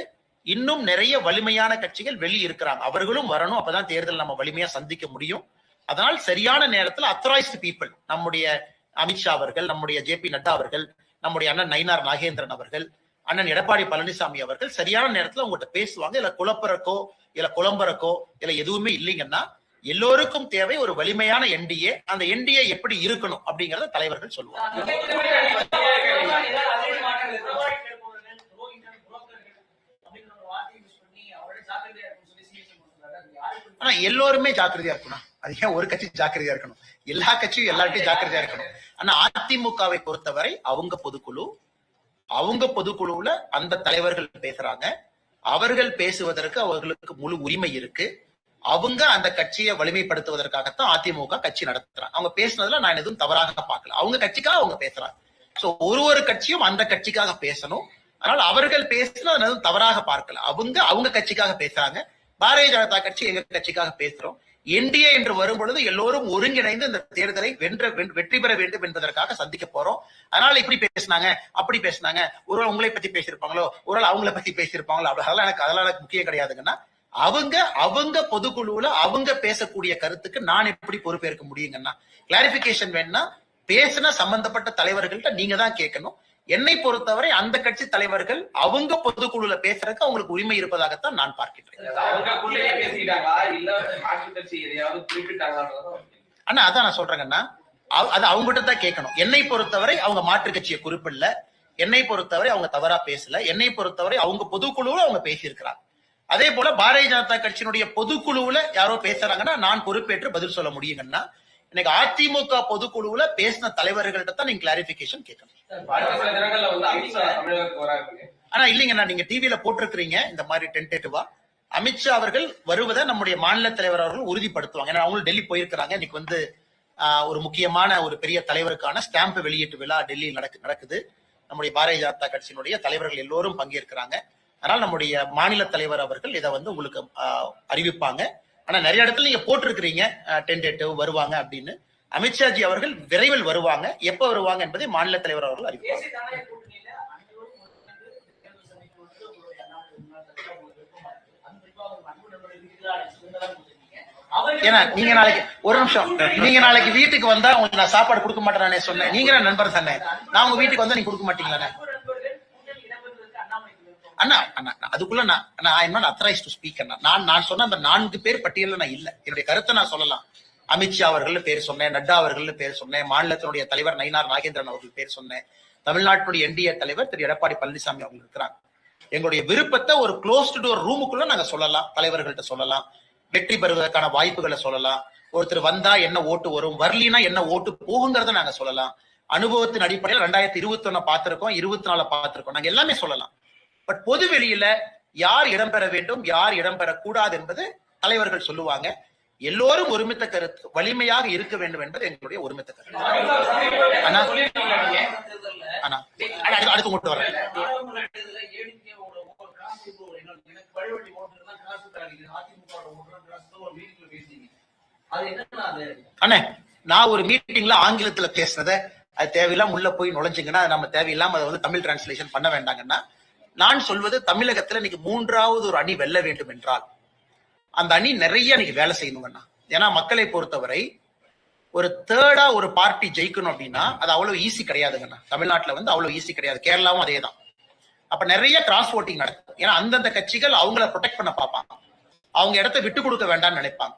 இன்னும் நிறைய வலிமையான கட்சிகள் வெளியே இருக்கிறாங்க. அவர்களும் வரணும், அப்பதான் தேர்தல் நம்ம வலிமையா சந்திக்க முடியும். அதனால் சரியான நேரத்தில் அத்தரைஸ்டு பீப்புள், நம்முடைய அமித்ஷா அவர்கள், நம்முடைய JP நட்டா அவர்கள், நம்முடைய அண்ணன் நயினார் நாகேந்திரன் அவர்கள், அண்ணன் எடப்பாடி பழனிசாமி அவர்கள் சரியான நேரத்துல உங்கள்கிட்ட பேசுவாங்க. இல்ல குழப்பறக்கோ இல்ல குழம்பறக்கோ இல்ல எதுவுமே இல்லைங்கன்னா, எல்லோருக்கும் தேவை ஒரு வலிமையான என்டிஏ. அந்த என்டிஏ எப்படி இருக்கணும் அப்படிங்கறத தலைவர்கள் சொல்லுவாங்க. ஆனா எல்லோருமே ஜாக்கிரதையா இருக்கணும். அது ஏன் ஒரு கட்சி ஜாக்கிரதையா இருக்கணும்? எல்லா கட்சியும் எல்லார்ட்டையும் ஜாக்கிரதையா இருக்கணும். ஆனா அதிமுகவை பொறுத்தவரை அவங்க பொதுக்குழுவுல அந்த தலைவர்கள் பேசுறாங்க. அவர்கள் பேசுவதற்கு அவர்களுக்கு முழு உரிமை இருக்கு. அவங்க அந்த கட்சியை வலிமைப்படுத்துவதற்காகத்தான் அதிமுக கட்சி நடத்துறாங்க. அவங்க பேசுனதுல நான் எதுவும் தவறாக பார்க்கல. அவங்க கட்சிக்காக அவங்க பேசுறாங்க. சோ ஒரு கட்சியும் அந்த கட்சிக்காக பேசணும். அதனால அவர்கள் பேசுறது எதுவும் தவறாக பார்க்கல. அவங்க கட்சிக்காக பேசுறாங்க. பாரதிய ஜனதா கட்சி எங்க கட்சிக்காக பேசுறோம். என்டிஏ என்று வரும் பொழுது எல்லோரும் ஒருங்கிணைந்து இந்த தேர்தலை வெற்றி பெற வேண்டும் என்பதற்காக சந்திக்க போறோம். அதனால இப்படி பேசினாங்க அப்படி பேசினாங்க, ஒருவேளை உங்களை பத்தி பேசியிருப்பாங்களோ ஒருவேளை அவங்களை பத்தி பேசியிருப்பாங்களோ, அதெல்லாம் எனக்கு முக்கியம் கிடையாதுங்கன்னா, அவங்க பொதுக்குழுவுல அவங்க பேசக்கூடிய கருத்துக்கு நான் எப்படி பொறுப்பேற்க முடியுங்கன்னா, கிளாரிபிகேஷன் வேணும்னா பேசின சம்பந்தப்பட்ட தலைவர்கள்ட்ட நீங்க தான் கேட்கணும். என்னை பொறுத்தவரை அந்த கட்சி தலைவர்கள் அவங்க பொதுக்குழுல பேசுறதுக்கு அவங்களுக்கு உரிமை இருப்பதாகத்தான் நான் பார்க்கிறேன். ஆனா அதான் நான் சொல்றேங்கன்னா, அது அவங்ககிட்ட தான் கேட்கணும். என்னை பொறுத்தவரை அவங்க மாற்று கட்சியை குறிப்பிடல, என்னை பொறுத்தவரை அவங்க தவறா பேசல, என்னை பொறுத்தவரை அவங்க பொதுக்குழுவுல அவங்க பேசியிருக்கிறாங்க. அதே போல பாரதிய ஜனதா கட்சியினுடைய பொதுக்குழுவுல யாரோ பேசுறாங்கன்னா நான் பொறுப்பேற்று பதில் சொல்ல முடியுங்கன்னா, இன்னைக்கு அதிமுக பொதுக்குழுவுல பேசின தலைவர்கள்ட்ட தான் நீங்க கிளாரிபிகேஷன் கேட்கணும். ஆனா இல்லைங்கண்ணா, நீங்க டிவில போட்டிருக்கிறீங்க இந்த மாதிரி டென்டேட்டிவா. அமித்ஷா அவர்கள் வருவதை நம்முடைய மாநில தலைவர் அவர்கள் உறுதிப்படுத்துவாங்க. ஏன்னா அவங்களும் டெல்லி போயிருக்கிறாங்க. இன்னைக்கு வந்து ஒரு முக்கியமான ஒரு பெரிய தலைவருக்கான ஸ்டாம்ப் வெளியீட்டு விழா டெல்லியில் நடக்குது. நம்முடைய பாரதிய ஜனதா கட்சியினுடைய தலைவர்கள் எல்லோரும் பங்கேற்கிறாங்க. அதனால நம்முடைய மாநில தலைவர் அவர்கள் இதை வந்து உங்களுக்கு அறிவிப்பாங்க. ஆனா நிறைய இடத்துல நீங்க போட்டிருக்கிறீங்க டென்டேட்டிவ் வருவாங்க அப்படின்னு. அமித்ஷாஜி அவர்கள் விரைவில் வருவாங்க. எப்ப வருவாங்க என்பதை மாநில தலைவர் அவர்கள் அறிவிப்பாங்க. ஏன்னா நீங்க நாளைக்கு ஒரு நிமிஷம், நீங்க நாளைக்கு வீட்டுக்கு வந்தா உங்களுக்கு நான் சாப்பாடு கொடுக்க மாட்டேன் சொன்னேன். நீங்க நண்பர் தானே, நான் உங்க வீட்டுக்கு வந்தா நீங்க கொடுக்க மாட்டீங்களா? அண்ணா அண்ணா அதுக்குள்ள நான் அத்தரைஸ் டு ஸ்பீக் அண்ணா. நான் சொன்ன அந்த 4 பேர் பட்டியல நான் இல்ல. என்னுடைய கருத்தை நான் சொல்லலாம். அமித்ஷா அவர்கள் பேர் சொன்னேன், நட்டா அவர்கள் பேர் சொன்னேன், மாநிலத்தினுடைய தலைவர் நயினார் நாகேந்திரன் அவர்கள் பேர் சொன்னேன், தமிழ்நாட்டுடைய என்டிஏ தலைவர் திரு எடப்பாடி பழனிசாமி அவர்கள் இருக்கிறாங்க. எங்களுடைய விருப்பத்தை ஒரு க்ளோஸ்டு டோர் ரூமுக்குள்ள நாங்க சொல்லலாம், தலைவர்கள்ட்ட சொல்லலாம், வெற்றி பெறுவதற்கான வாய்ப்புகளை சொல்லலாம். ஒருத்தர் வந்தா என்ன ஓட்டு வரும், வரலினா என்ன ஓட்டு போகுங்கிறத நாங்க சொல்லலாம். அனுபவத்தின் அடிப்படையில் 2021 பார்த்திருக்கோம், 24 பார்த்திருக்கோம், நாங்க எல்லாமே சொல்லலாம். பட் பொது வெளியில யார் இடம்பெற வேண்டும், யார் இடம்பெறக்கூடாது என்பது தலைவர்கள் சொல்லுவாங்க. எல்லோரும் ஒருமித்த கருத்து வலிமையாக இருக்க வேண்டும் என்பது எங்களுடைய ஒருமித்த கருத்து. அடுத்து கொண்டு வரேன். அண்ணே, நான் ஒரு மீட்டிங்ல ஆங்கிலத்துல பேசுனத அது தேவையில்லாம உள்ள போய் நுழைஞ்சிங்கன்னா நம்ம தேவையில்லாம அதை வந்து தமிழ் டிரான்ஸ்லேஷன் பண்ண வேண்டாங்கன்னா, நான் சொல்வது தமிழகத்துல இன்னைக்கு 3வது ஒரு அணி வெல்ல வேண்டும் என்றால் அந்த அணி நிறைய இன்னைக்கு வேலை செய்யணுங்கண்ணா. ஏன்னா மக்களை பொறுத்தவரை ஒரு தேர்டா ஒரு பார்ட்டி ஜெயிக்கணும் அப்படின்னா அது அவ்வளவு ஈஸி கிடையாதுங்கண்ணா. தமிழ்நாட்டுல வந்து அவ்வளவு ஈஸி கிடையாது. கேரளாவும் அதே தான். அப்ப நிறைய கிராஸ் ஓட்டிங் நடக்கும். ஏன்னா அந்தந்த கட்சிகள் அவங்கள ப்ரொடெக்ட் பண்ண பார்ப்பாங்க, அவங்க இடத்த விட்டு கொடுக்க வேண்டாம்னு நினைப்பாங்க.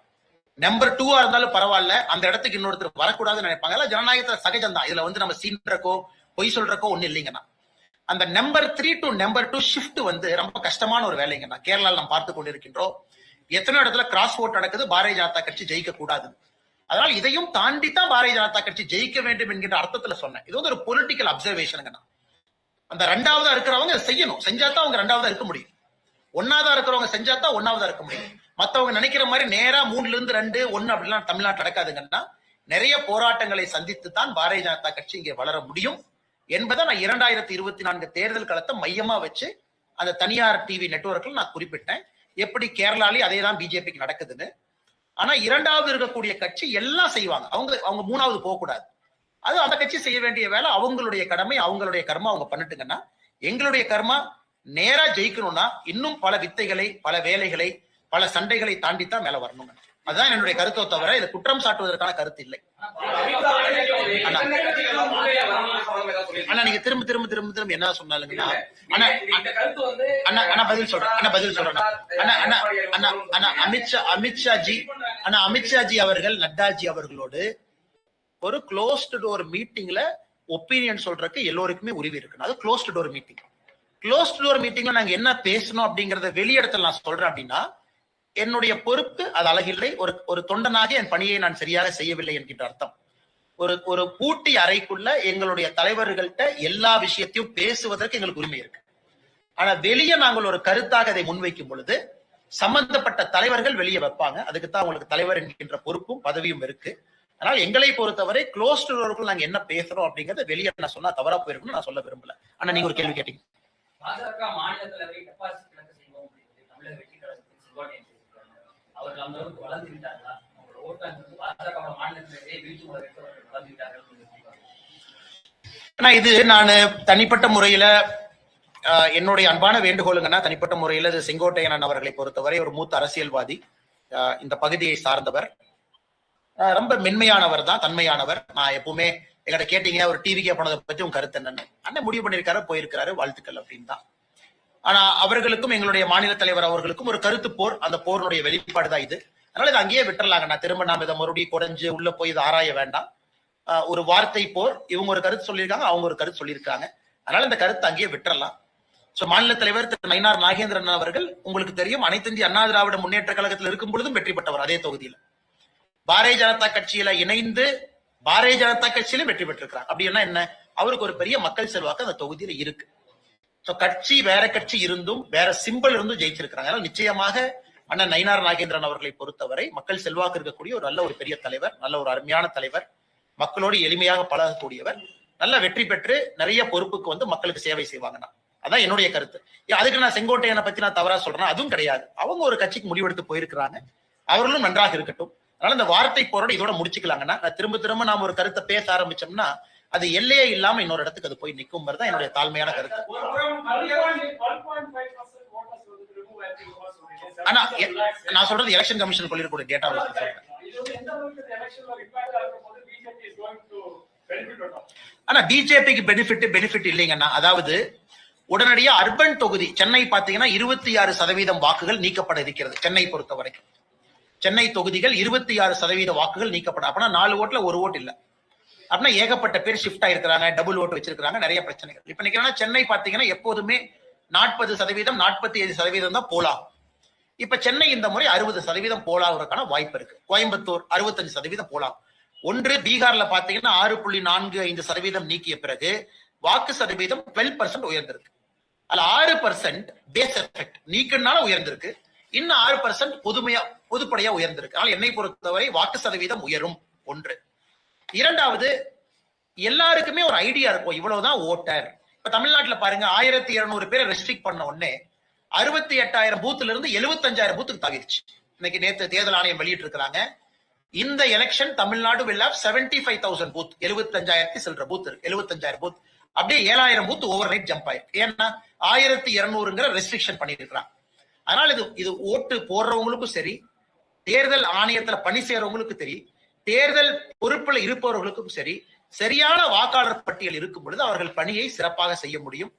நம்பர் 2 இருந்தாலும் பரவாயில்ல, அந்த இடத்துக்கு இன்னொருத்தர் வரக்கூடாதுன்னு நினைப்பாங்க. எல்லாம் ஜனநாயகத்துல சகஜம் தான். இதுல வந்து நம்ம சீன்றக்கோ பொய் சொல்றக்கோ ஒண்ணு இல்லைங்கண்ணா. அந்த நம்பர் 3 to நம்பர் 2 ஷிஃப்ட் வந்து ரொம்ப கஷ்டமான ஒரு வேலைங்கண்ணா. கேரளாவில் நாம் பார்த்து கொண்டிருக்கின்றோம். எத்தனை இடத்துல கிராஸ் ஓட் நடக்குது, பாரதிய ஜனதா கட்சி ஜெயிக்க கூடாது. அதனால இதையும் தாண்டி தான் பாரதிய ஜனதா கட்சி ஜெயிக்க வேண்டும் என்கின்ற அர்த்தத்துல சொன்னேன். இது வந்து ஒரு பொலிட்டிக்கல் அப்சர்வேஷனுங்கண்ணா. அந்த 2வதா இருக்கிறவங்க செய்யணும், செஞ்சாதான் அவங்க 2வதா இருக்க முடியும். 1வதா இருக்கிறவங்க செஞ்சாதான் 1வதா இருக்க முடியும். மத்தவங்க நினைக்கிற மாதிரி நேரா 3ல இருந்து 2, 1 அப்படிலாம் தமிழ்நாட்டு நடக்காதுங்கன்னா நிறைய போராட்டங்களை சந்தித்து தான் பாரதிய ஜனதா கட்சி இங்கே வளர முடியும் என்பதை நான் 2024 தேர்தல் களத்தை மையமா வச்சு அந்த தனியார் டிவி நெட்வொர்க்ல நான் குறிப்பிட்டேன். எப்படி கேரளாலே அதே தான் பிஜேபிக்கு நடக்குதுன்னு. ஆனா 2வது இருக்கக்கூடிய கட்சி எல்லாம் செய்வாங்க, அவங்க 3வது போகக்கூடாது. அது அந்த கட்சி செய்ய வேண்டிய வேலை, அவங்களுடைய கடமை, அவங்களுடைய கர்மா அவங்க பண்ணிட்டுங்கன்னா, எங்களுடைய கர்மா நேரா ஜெயிக்கணும்னா இன்னும் பல வித்தைகளை, பல வேலைகளை, பல சண்டைகளை தாண்டித்தான் மேல வரணுங்க. அதுதான் என்னுடைய கருத்தை தவிர இது குற்றம் சாட்டுவதற்கான கருத்து இல்லை. ஆனா நீங்க திரும்ப திரும்ப திரும்ப திரும்ப என்ன சொன்னாலுங்கன்னா பதில் சொல்றேன். அமித்ஷாஜி அவர்கள் நட்டாஜி அவர்களோடு ஒரு க்ளோஸ்டு டோர் மீட்டிங்ல ஒப்பீனியன் சொல்றதுக்கு எல்லோருக்குமே உரிமை இருக்கு. அது closed door meeting. Closed door மீட்டிங்ல நாங்க என்ன பேசணும் அப்படிங்கறத வெளியிடத்துல நான் சொல்றேன் அப்படின்னா என்னுடைய பொறுப்பு அது அழகில்லை. ஒரு தொண்டனாக என் பணியை நான் சரியாக செய்யவில்லை என்கின்ற அர்த்தம். ஒரு பூட்டி அறைக்குள்ள எங்களுடைய தலைவர்கள்ட்ட எல்லா விஷயத்தையும் பேசுவதற்கு எங்களுக்கு உரிமை இருக்கு. ஆனா வெளியே நாங்கள் ஒரு கருத்தாக அதை முன்வைக்கும் பொழுது சம்பந்தப்பட்ட தலைவர்கள் வெளியே வைப்பாங்க. அதுக்குத்தான் அவங்களுக்கு தலைவர் என்கின்ற பொறுப்பும் பதவியும் இருக்கு. அதனால எங்களை பொறுத்தவரை க்ளோஸ் டோருக்குள் நாங்க என்ன பேசுறோம் அப்படிங்கறத வெளியே நான் சொன்னா தவறா போயிருக்குன்னு நான் சொல்ல விரும்பல. ஆனா நீங்க ஒரு கேள்வி கேட்டீங்க. பாஜக மாநில தலைவரை டெபாசிட் கணக்கு செய்வோம் தமிழக வெற்றி கழகத்தின் சிவாஜி அவர்கள் அந்த அளவுக்கு வளர்ந்து விட்டார்களா? அவங்களோட ஓட்டாளர்கள் பாஜக மாநில தலைவரை வீட்டு முறை வளர்ந்து விட்டார்கள். ஆனா இது நான் தனிப்பட்ட முறையில என்னுடைய அன்பான வேண்டுகோளுங்கன்னா, தனிப்பட்ட முறையில் செங்கோட்டையன் அவர்களை பொறுத்தவரை ஒரு மூத்த அரசியல்வாதி, இந்த பகுதியை சார்ந்தவர், ரொம்ப மென்மையானவர் தான், தன்மையானவர். நான் எப்பவுமே எங்கிட்ட கேட்டீங்க ஒரு டிவிக்கே போனதை பத்தி உங்க கருத்து என்னன்னு, அண்ணன் முடிவு பண்ணிருக்காரு, போயிருக்கிறாரு, வாழ்த்துக்கள் அப்படின்னு தான். ஆனா அவர்களுக்கும் எங்களுடைய மாநில தலைவர் அவர்களுக்கும் ஒரு கருத்து போர், அந்த போருடைய வெளிப்பாடு தான் இது. அதனால இதை அங்கேயே விட்டுறலாங்க. நான் திரும்ப நாம இதை மறுபடியும் குறைஞ்சு உள்ள போய் இதை ஆராய வேண்டாம். ஒரு வார்த்தை போர், இவங்க ஒரு கருத்து சொல்லியிருக்காங்க, அவங்க ஒரு கருத்து சொல்லியிருக்காங்க. அதனால இந்த கருத்தை அங்கேயே விட்டுறலாம். சோ மாநில தலைவர் திரு நயினார் நாகேந்திரன் அவர்கள் உங்களுக்கு தெரியும், அனைத்து இந்திய அண்ணா திராவிட முன்னேற்ற கழகத்தில் இருக்கும் பொழுதும் வெற்றி பெற்றவர். அதே தொகுதியில் பாரதிய ஜனதா கட்சியில இணைந்து பாரதிய ஜனதா கட்சியிலும் வெற்றி பெற்றிருக்கிறார். அப்படின்னா என்ன, அவருக்கு ஒரு பெரிய மக்கள் செல்வாக்கு அந்த தொகுதியில இருக்கு. சோ கட்சி வேற கட்சி இருந்தும் வேற சிம்பிள் இருந்தும் ஜெயிச்சிருக்கிறாங்க. அதனால நிச்சயமாக அண்ணன் நயினார் நாகேந்திரன் அவர்களை பொறுத்தவரை மக்கள் செல்வாக்கு இருக்கக்கூடிய ஒரு நல்ல ஒரு பெரிய தலைவர், நல்ல ஒரு அருமையான தலைவர், மக்களோடு எளிமையாக பழகக்கூடியவர், நல்ல வெற்றி பெற்று நிறைய பொறுப்புக்கு வந்து மக்களுக்கு சேவை செய்வாங்கன்னா, அதான் என்னுடைய கருத்து. அதுக்கு நான் செங்கோட்டையனை பத்தி நான் தவறா சொல்றேன், அதுவும் கிடையாது. அவங்க ஒரு கட்சிக்கு முடிவெடுத்து போயிருக்கிறாங்க, அவர்களும் நன்றாக இருக்கட்டும். அதனால இந்த வார்த்தை போரோட இதோட முடிச்சுக்கலாங்கன்னா, திரும்ப நாம ஒரு கருத்தை பேச ஆரம்பிச்சோம்னா அது எல்லையே இல்லாம இன்னொரு இடத்துக்கு அது போய் நிற்கும் தான் என்னுடைய தாழ்மையான கருத்து. ஆனா நான் சொல்றது எலெக்ஷன் கமிஷன் சொல்லிருக்கூடிய டேட்டா. ஆனா பிஜேபிக்கு பெனிஃபிட் இல்லைங்கன்னா, அதாவது உடனடியா அர்பன் தொகுதி சென்னை பாத்தீங்கன்னா 26% வாக்குகள் நீக்கப்பட இருக்கிறது. சென்னை பொறுத்த வரைக்கும் சென்னை தொகுதிகள் 26% வாக்குகள் நீக்கப்பட, அப்படின்னா 4 ஓட்டுல 1 ஓட்டு இல்ல, அப்படின்னா ஏகப்பட்ட பேர் ஷிஃப்ட் ஆயிருக்கிறாங்க, டபுள் ஓட்டு வச்சிருக்காங்க, நிறைய பிரச்சனைகள். இப்ப நினைக்கிறேன்னா சென்னை பாத்தீங்கன்னா எப்போதுமே 40% 47% தான் போலாகும். இப்ப சென்னை இந்த முறை 60% போலாகிறதுக்கான வாய்ப்பு இருக்கு. கோயம்புத்தூர் 65% போலாகும். ஒன்று பீகார்ல பாத்தீங்கன்னா 6.45% நீக்கிய பிறகு வாக்கு சதவீதம் 12% உயர்ந்திருக்கு. அதுல 6% பேஸ் எஃபெக்ட் நீக்கினால உயர்ந்திருக்கு, இன்னும் 6% பொதுப்படையா உயர்ந்திருக்கு. அதனால என்னை பொறுத்தவரை வாக்கு சதவீதம் உயரும். ஒன்று. இரண்டாவது, எல்லாருக்குமே ஒரு ஐடியா இருக்கும் இவ்வளவுதான் ஓட்டர். இப்ப தமிழ்நாட்டுல பாருங்க, 1200 பேரை ரெஸ்ட்ரிக்ட் பண்ண உடனே 68,000 பூத்துல இருந்து 75,000 பூத்துக்கு தாவிடுச்சு. இன்னைக்கு நேற்று தேர்தல் ஆணையம் வெளியிட்டு இருக்காங்க, இந்த election Tamil Nadu will have 75,000 booth, 75,000 சில்ற பூத் இருக்கு, 75,000 பூத் அப்படியே 7,000 பூத் ஓவர் நைட் ஜம்ப் ஆயிருக்கு. ஏன்னா 1200ங்கிற ரெஸ்ட்ரிக்ஷன் பண்ணிட்டு இருக்காங்க. அதனால இது ஓட்டு போடுறவங்களுக்கும் சரி, தேர்தல் ஆணையத்துல பணி செய்யறவங்களுக்கும் சரி, தேர்தல் பொறுப்புல இருப்பவர்களுக்கும் சரி, சரியான வாக்காளர் பட்டியல் இருக்கும் பொழுது அவர்கள் பணியை சிறப்பாக செய்ய முடியும்.